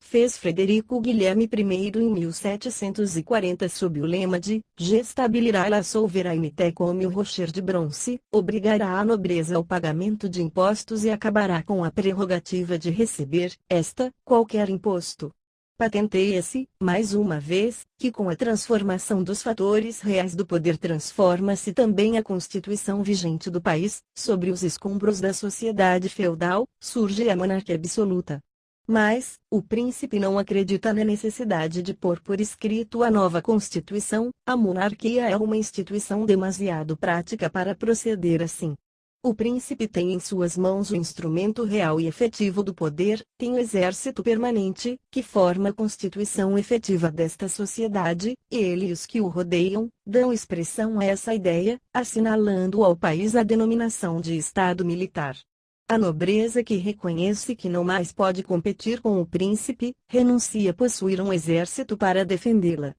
fez Frederico Guilherme I em 1740 sob o lema de Gestabilirá la souverainité come o rocher de bronze, obrigará a nobreza ao pagamento de impostos e acabará com a prerrogativa de receber, qualquer imposto. Patenteia-se, mais uma vez, que com a transformação dos fatores reais do poder transforma-se também a constituição vigente do país, sobre os escombros da sociedade feudal, surge a monarquia absoluta. Mas, o príncipe não acredita na necessidade de pôr por escrito a nova Constituição, a monarquia é uma instituição demasiado prática para proceder assim. O príncipe tem em suas mãos o instrumento real e efetivo do poder, tem o exército permanente, que forma a constituição efetiva desta sociedade, e ele e os que o rodeiam, dão expressão a essa ideia, assinalando ao país a denominação de Estado militar. A nobreza que reconhece que não mais pode competir com o príncipe, renuncia a possuir um exército para defendê-la.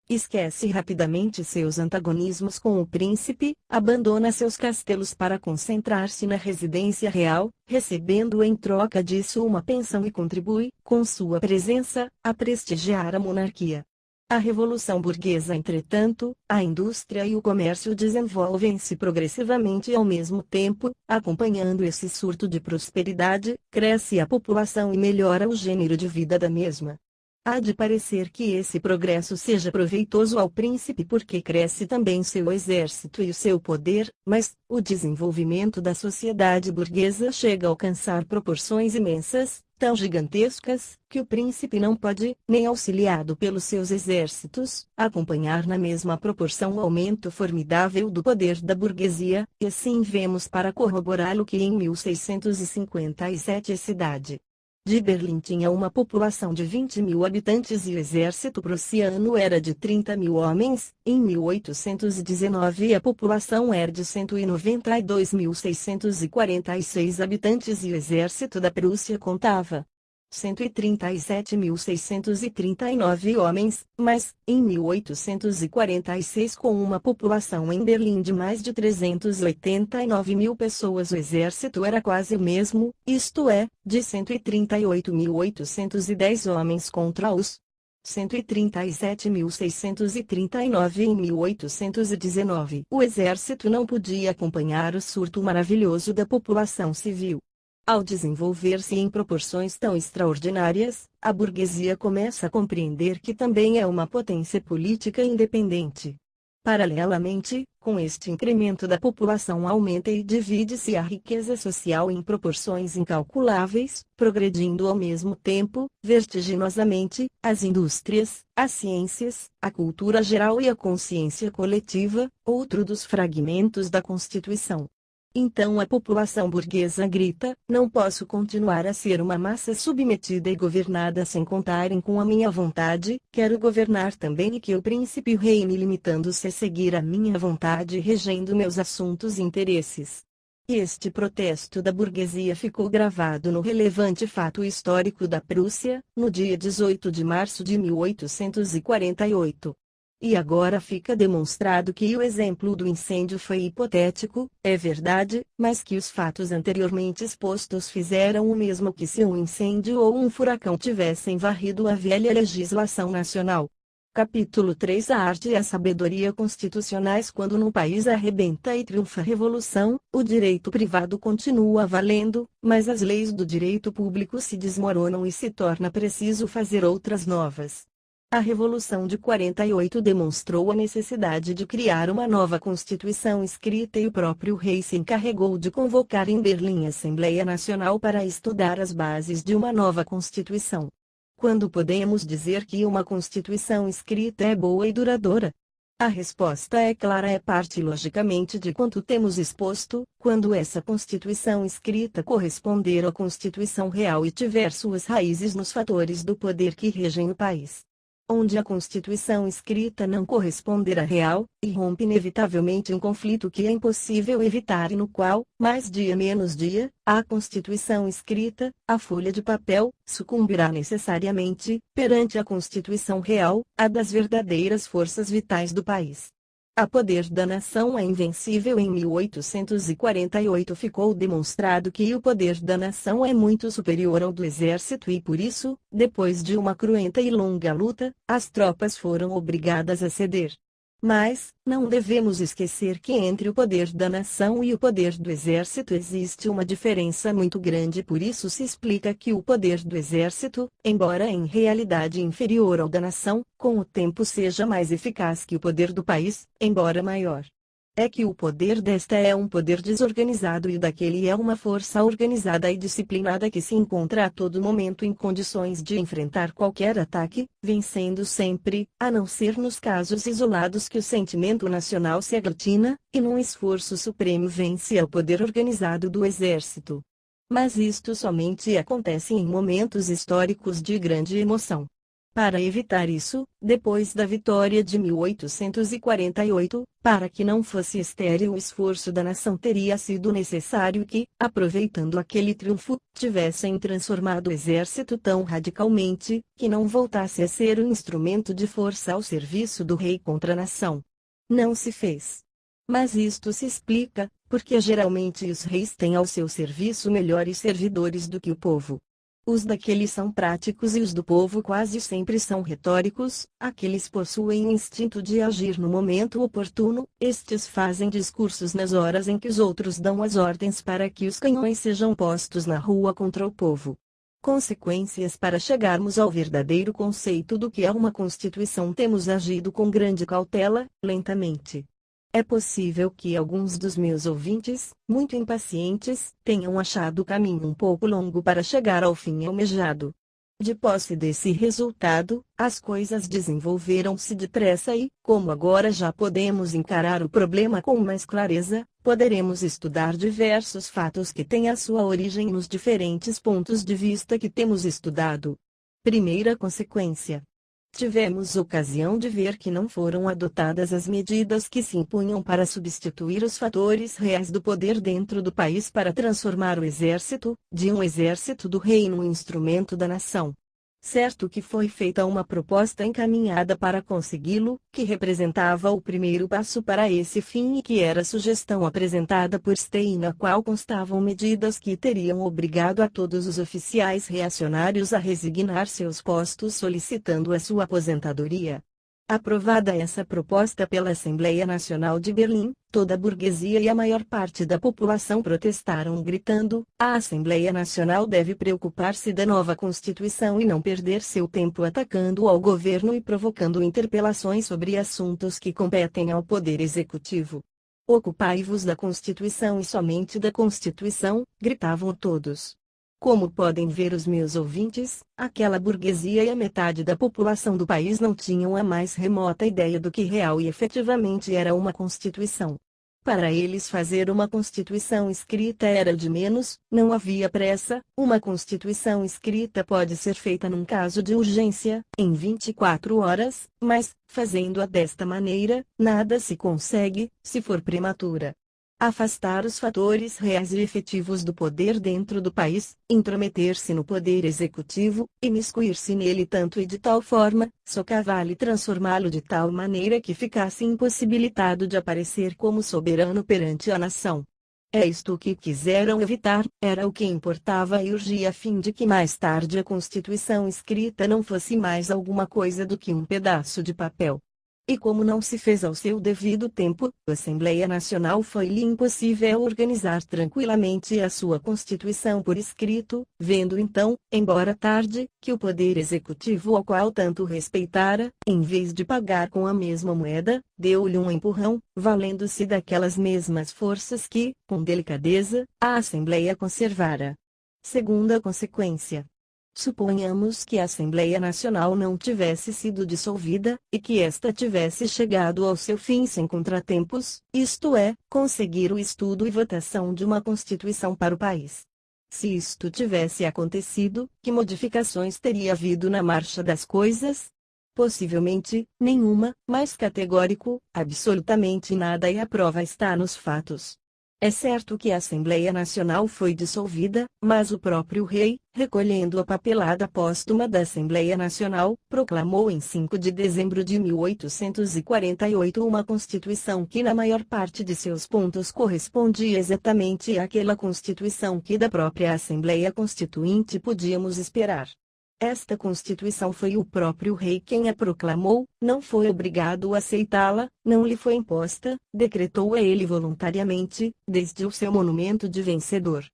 Esquece rapidamente seus antagonismos com o príncipe, abandona seus castelos para concentrar-se na residência real, recebendo em troca disso uma pensão e contribui, com sua presença, a prestigiar a monarquia. A Revolução Burguesa, entretanto, a indústria e o comércio desenvolvem-se progressivamente e ao mesmo tempo, acompanhando esse surto de prosperidade, cresce a população e melhora o gênero de vida da mesma. Há de parecer que esse progresso seja proveitoso ao príncipe porque cresce também seu exército e o seu poder, mas, o desenvolvimento da sociedade burguesa chega a alcançar proporções imensas, tão gigantescas, que o príncipe não pode, nem auxiliado pelos seus exércitos, acompanhar na mesma proporção o aumento formidável do poder da burguesia, e assim vemos para corroborá-lo que em 1657 a cidade de Berlim tinha uma população de 20.000 habitantes e o exército prussiano era de 30.000 homens, em 1819 a população era de 192.646 habitantes e o exército da Prússia contava 137.639 homens, mas, em 1846 com uma população em Berlim de mais de 389.000 pessoas o exército era quase o mesmo, isto é, de 138.810 homens contra os 137.639 em 1819. O exército não podia acompanhar o surto maravilhoso da população civil. Ao desenvolver-se em proporções tão extraordinárias, a burguesia começa a compreender que também é uma potência política independente. Paralelamente, com este incremento da população aumenta e divide-se a riqueza social em proporções incalculáveis, progredindo ao mesmo tempo, vertiginosamente, as indústrias, as ciências, a cultura geral e a consciência coletiva, outro dos fragmentos da Constituição. Então a população burguesa grita: não posso continuar a ser uma massa submetida e governada sem contarem com a minha vontade, quero governar também e que o príncipe reine limitando-se a seguir a minha vontade e regendo meus assuntos e interesses. Este protesto da burguesia ficou gravado no relevante fato histórico da Prússia, no dia 18 de março de 1848. E agora fica demonstrado que o exemplo do incêndio foi hipotético, é verdade, mas que os fatos anteriormente expostos fizeram o mesmo que se um incêndio ou um furacão tivessem varrido a velha legislação nacional. Capítulo 3 A arte e a sabedoria constitucionais. Quando no país arrebenta e triunfa a revolução, o direito privado continua valendo, mas as leis do direito público se desmoronam e se torna preciso fazer outras novas. A Revolução de 48 demonstrou a necessidade de criar uma nova Constituição escrita e o próprio rei se encarregou de convocar em Berlim a Assembleia Nacional para estudar as bases de uma nova Constituição. Quando podemos dizer que uma Constituição escrita é boa e duradoura? A resposta é clara, é parte logicamente de quanto temos exposto, quando essa Constituição escrita corresponder à Constituição real e tiver suas raízes nos fatores do poder que regem o país. Onde a Constituição escrita não corresponder à real, irrompe inevitavelmente um conflito que é impossível evitar e no qual, mais dia menos dia, a Constituição escrita, a folha de papel, sucumbirá necessariamente, perante a Constituição real, a das verdadeiras forças vitais do país. A poder da nação é invencível. Em 1848 ficou demonstrado que o poder da nação é muito superior ao do exército e por isso, depois de uma cruenta e longa luta, as tropas foram obrigadas a ceder. Mas, não devemos esquecer que entre o poder da nação e o poder do exército existe uma diferença muito grande. Por isso se explica que o poder do exército, embora em realidade inferior ao da nação, com o tempo seja mais eficaz que o poder do país, embora maior. É que o poder desta é um poder desorganizado e o daquele é uma força organizada e disciplinada que se encontra a todo momento em condições de enfrentar qualquer ataque, vencendo sempre, a não ser nos casos isolados que o sentimento nacional se aglutina, e num esforço supremo vence ao poder organizado do exército. Mas isto somente acontece em momentos históricos de grande emoção. Para evitar isso, depois da vitória de 1848, para que não fosse estéril o esforço da nação, teria sido necessário que, aproveitando aquele triunfo, tivessem transformado o exército tão radicalmente, que não voltasse a ser um instrumento de força ao serviço do rei contra a nação. Não se fez. Mas isto se explica, porque geralmente os reis têm ao seu serviço melhores servidores do que o povo. Os daqueles são práticos e os do povo quase sempre são retóricos, aqueles possuem instinto de agir no momento oportuno, estes fazem discursos nas horas em que os outros dão as ordens para que os canhões sejam postos na rua contra o povo. Consequências. Para chegarmos ao verdadeiro conceito do que é uma Constituição, temos agido com grande cautela, lentamente. É possível que alguns dos meus ouvintes, muito impacientes, tenham achado o caminho um pouco longo para chegar ao fim almejado. De posse desse resultado, as coisas desenvolveram-se depressa e, como agora já podemos encarar o problema com mais clareza, poderemos estudar diversos fatos que têm a sua origem nos diferentes pontos de vista que temos estudado. Primeira consequência. Tivemos ocasião de ver que não foram adotadas as medidas que se impunham para substituir os fatores reais do poder dentro do país para transformar o exército, de um exército do rei num instrumento da nação. Certo que foi feita uma proposta encaminhada para consegui-lo, que representava o primeiro passo para esse fim e que era a sugestão apresentada por Stein, na qual constavam medidas que teriam obrigado a todos os oficiais reacionários a resignar seus postos solicitando a sua aposentadoria. Aprovada essa proposta pela Assembleia Nacional de Berlim, toda a burguesia e a maior parte da população protestaram gritando: a Assembleia Nacional deve preocupar-se da nova Constituição e não perder seu tempo atacando ao governo e provocando interpelações sobre assuntos que competem ao Poder Executivo. Ocupai-vos da Constituição e somente da Constituição, gritavam todos. Como podem ver os meus ouvintes, aquela burguesia e a metade da população do país não tinham a mais remota ideia do que real e efetivamente era uma Constituição. Para eles fazer uma Constituição escrita era de menos, não havia pressa, uma Constituição escrita pode ser feita num caso de urgência, em 24 horas, mas, fazendo-a desta maneira, nada se consegue, se for prematura. afastar os fatores reais e efetivos do poder dentro do país, intrometer-se no poder executivo, imiscuir-se nele tanto e de tal forma, socavá-lo e transformá-lo de tal maneira que ficasse impossibilitado de aparecer como soberano perante a nação. É isto que quiseram evitar, era o que importava e urgia a fim de que mais tarde a Constituição escrita não fosse mais alguma coisa do que um pedaço de papel. E como não se fez ao seu devido tempo, a Assembleia Nacional foi-lhe impossível organizar tranquilamente a sua Constituição por escrito, vendo então, embora tarde, que o Poder Executivo ao qual tanto respeitara, em vez de pagar com a mesma moeda, deu-lhe um empurrão, valendo-se daquelas mesmas forças que, com delicadeza, a Assembleia conservara. Segunda consequência. Suponhamos que a Assembleia Nacional não tivesse sido dissolvida, e que esta tivesse chegado ao seu fim sem contratempos, isto é, conseguir o estudo e votação de uma Constituição para o país. Se isto tivesse acontecido, que modificações teria havido na marcha das coisas? Possivelmente, nenhuma, mas categórico, absolutamente nada, e a prova está nos fatos. É certo que a Assembleia Nacional foi dissolvida, mas o próprio rei, recolhendo a papelada póstuma da Assembleia Nacional, proclamou em 5 de dezembro de 1848 uma Constituição que na maior parte de seus pontos correspondia exatamente àquela Constituição que da própria Assembleia Constituinte podíamos esperar. Esta Constituição foi o próprio rei quem a proclamou, não foi obrigado a aceitá-la, não lhe foi imposta, decretou-a ele voluntariamente, desde o seu monumento de vencedor.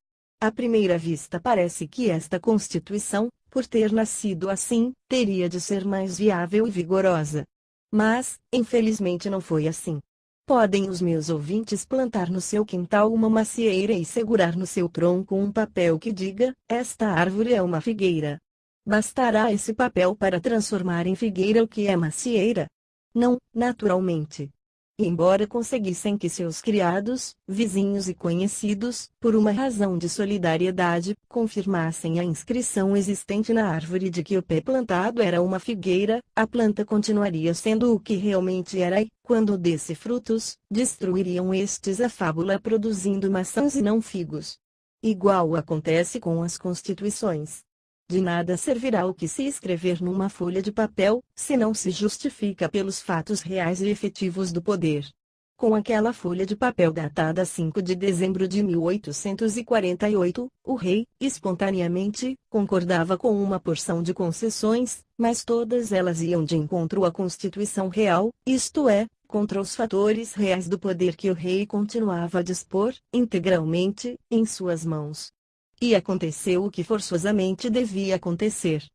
À primeira vista parece que esta Constituição, por ter nascido assim, teria de ser mais viável e vigorosa. Mas, infelizmente não foi assim. Podem os meus ouvintes plantar no seu quintal uma macieira e segurar no seu tronco um papel que diga: esta árvore é uma figueira. Bastará esse papel para transformar em figueira o que é macieira? Não, naturalmente. E embora conseguissem que seus criados, vizinhos e conhecidos, por uma razão de solidariedade, confirmassem a inscrição existente na árvore de que o pé plantado era uma figueira, a planta continuaria sendo o que realmente era e, quando desse frutos, destruiriam estes a fábula produzindo maçãs e não figos. Igual acontece com as constituições. De nada servirá o que se escrever numa folha de papel, se não se justifica pelos fatos reais e efetivos do poder. Com aquela folha de papel datada 5 de dezembro de 1848, o rei, espontaneamente, concordava com uma porção de concessões, mas todas elas iam de encontro à Constituição Real, isto é, contra os fatores reais do poder que o rei continuava a dispor, integralmente, em suas mãos. E aconteceu o que forçosamente devia acontecer.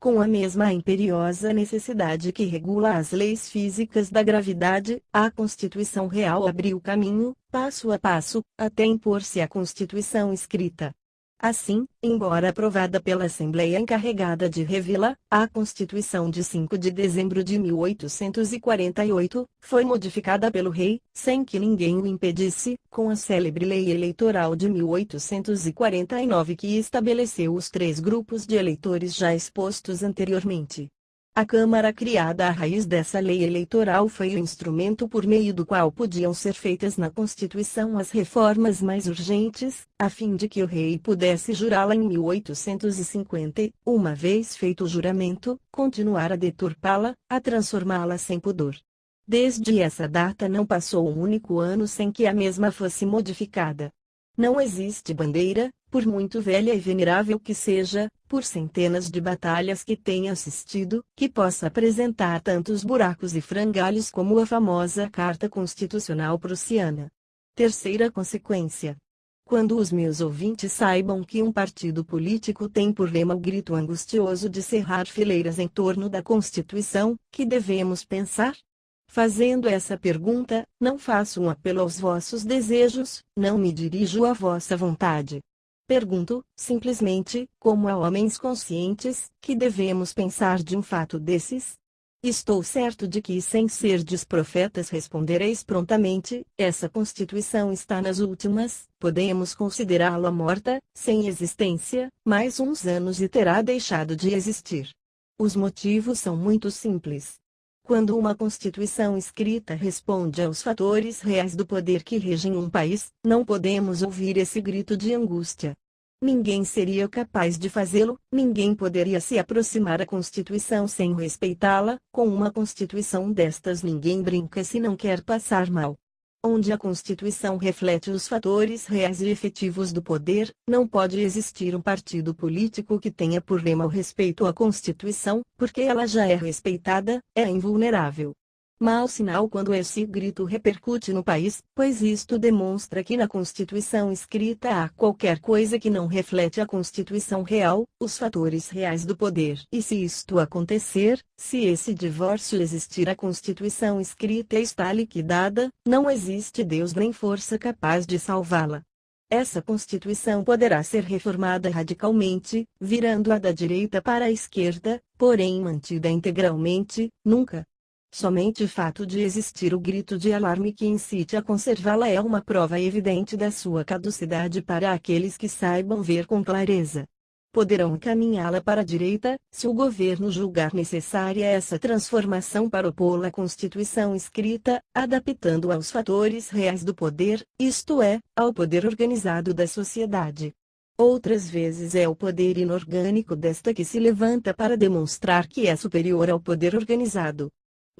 Com a mesma imperiosa necessidade que regula as leis físicas da gravidade, a Constituição Real abriu caminho, passo a passo, até impor-se a Constituição escrita. Assim, embora aprovada pela Assembleia encarregada de revê-la, a Constituição de 5 de dezembro de 1848 foi modificada pelo rei, sem que ninguém o impedisse, com a célebre Lei Eleitoral de 1849 que estabeleceu os 3 grupos de eleitores já expostos anteriormente. A Câmara criada à raiz dessa lei eleitoral foi o instrumento por meio do qual podiam ser feitas na Constituição as reformas mais urgentes, a fim de que o rei pudesse jurá-la em 1850 e, uma vez feito o juramento, continuar a deturpá-la, a transformá-la sem pudor. Desde essa data não passou um único ano sem que a mesma fosse modificada. Não existe bandeira, por muito velha e venerável que seja, por centenas de batalhas que tenha assistido, que possa apresentar tantos buracos e frangalhos como a famosa Carta Constitucional Prussiana. Terceira consequência. Quando os meus ouvintes saibam que um partido político tem por lema o grito angustioso de cerrar fileiras em torno da Constituição, que devemos pensar? Fazendo essa pergunta, não faço um apelo aos vossos desejos, não me dirijo à vossa vontade. Pergunto, simplesmente, como a homens conscientes, que devemos pensar de um fato desses? Estou certo de que, sem serdes profetas, respondereis prontamente: essa Constituição está nas últimas, podemos considerá-la morta, sem existência, mais uns anos e terá deixado de existir. Os motivos são muito simples. Quando uma Constituição escrita responde aos fatores reais do poder que regem um país, não podemos ouvir esse grito de angústia. Ninguém seria capaz de fazê-lo, ninguém poderia se aproximar à Constituição sem respeitá-la. Com uma Constituição destas ninguém brinca se não quer passar mal. Onde a Constituição reflete os fatores reais e efetivos do poder, não pode existir um partido político que tenha por lema o respeito à Constituição, porque ela já é respeitada, é invulnerável. Mau sinal quando esse grito repercute no país, pois isto demonstra que na Constituição escrita há qualquer coisa que não reflete a Constituição real, os fatores reais do poder. E se isto acontecer, se esse divórcio existir, a Constituição escrita está liquidada, não existe Deus nem força capaz de salvá-la. Essa Constituição poderá ser reformada radicalmente, virando-a da direita para a esquerda, porém mantida integralmente, nunca. Somente o fato de existir o grito de alarme que incite a conservá-la é uma prova evidente da sua caducidade para aqueles que saibam ver com clareza. Poderão encaminhá-la para a direita, se o governo julgar necessária essa transformação para opô-la à Constituição escrita, adaptando-a aos fatores reais do poder, isto é, ao poder organizado da sociedade. Outras vezes é o poder inorgânico desta que se levanta para demonstrar que é superior ao poder organizado.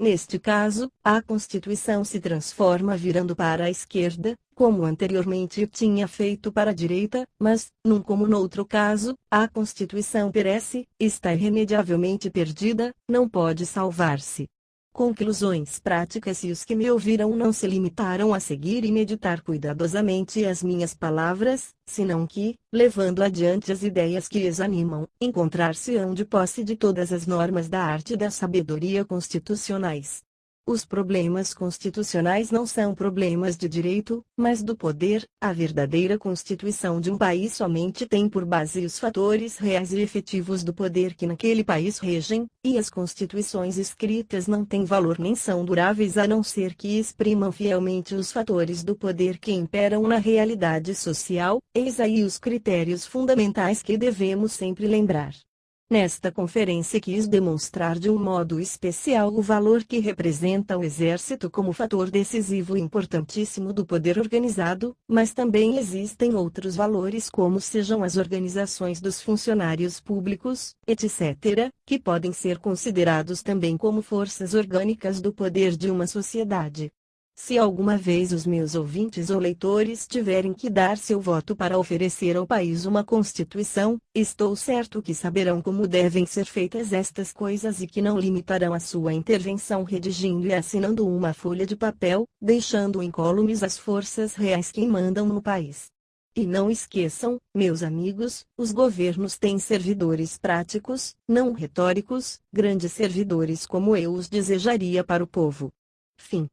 Neste caso, a Constituição se transforma virando para a esquerda, como anteriormente tinha feito para a direita, mas, num como noutro caso, a Constituição perece, está irremediavelmente perdida, não pode salvar-se. Conclusões práticas: se os que me ouviram não se limitaram a seguir e meditar cuidadosamente as minhas palavras, senão que, levando adiante as ideias que lhes animam, encontrar-se-ão de posse de todas as normas da arte e da sabedoria constitucionais. Os problemas constitucionais não são problemas de direito, mas do poder. A verdadeira Constituição de um país somente tem por base os fatores reais e efetivos do poder que naquele país regem, e as constituições escritas não têm valor nem são duráveis a não ser que exprimam fielmente os fatores do poder que imperam na realidade social. Eis aí os critérios fundamentais que devemos sempre lembrar. Nesta conferência quis demonstrar de um modo especial o valor que representa o Exército como fator decisivo e importantíssimo do poder organizado, mas também existem outros valores como sejam as organizações dos funcionários públicos, etc., que podem ser considerados também como forças orgânicas do poder de uma sociedade. Se alguma vez os meus ouvintes ou leitores tiverem que dar seu voto para oferecer ao país uma Constituição, estou certo que saberão como devem ser feitas estas coisas e que não limitarão a sua intervenção redigindo e assinando uma folha de papel, deixando incólumes as forças reais que mandam no país. E não esqueçam, meus amigos, os governos têm servidores práticos, não retóricos, grandes servidores como eu os desejaria para o povo. Fim.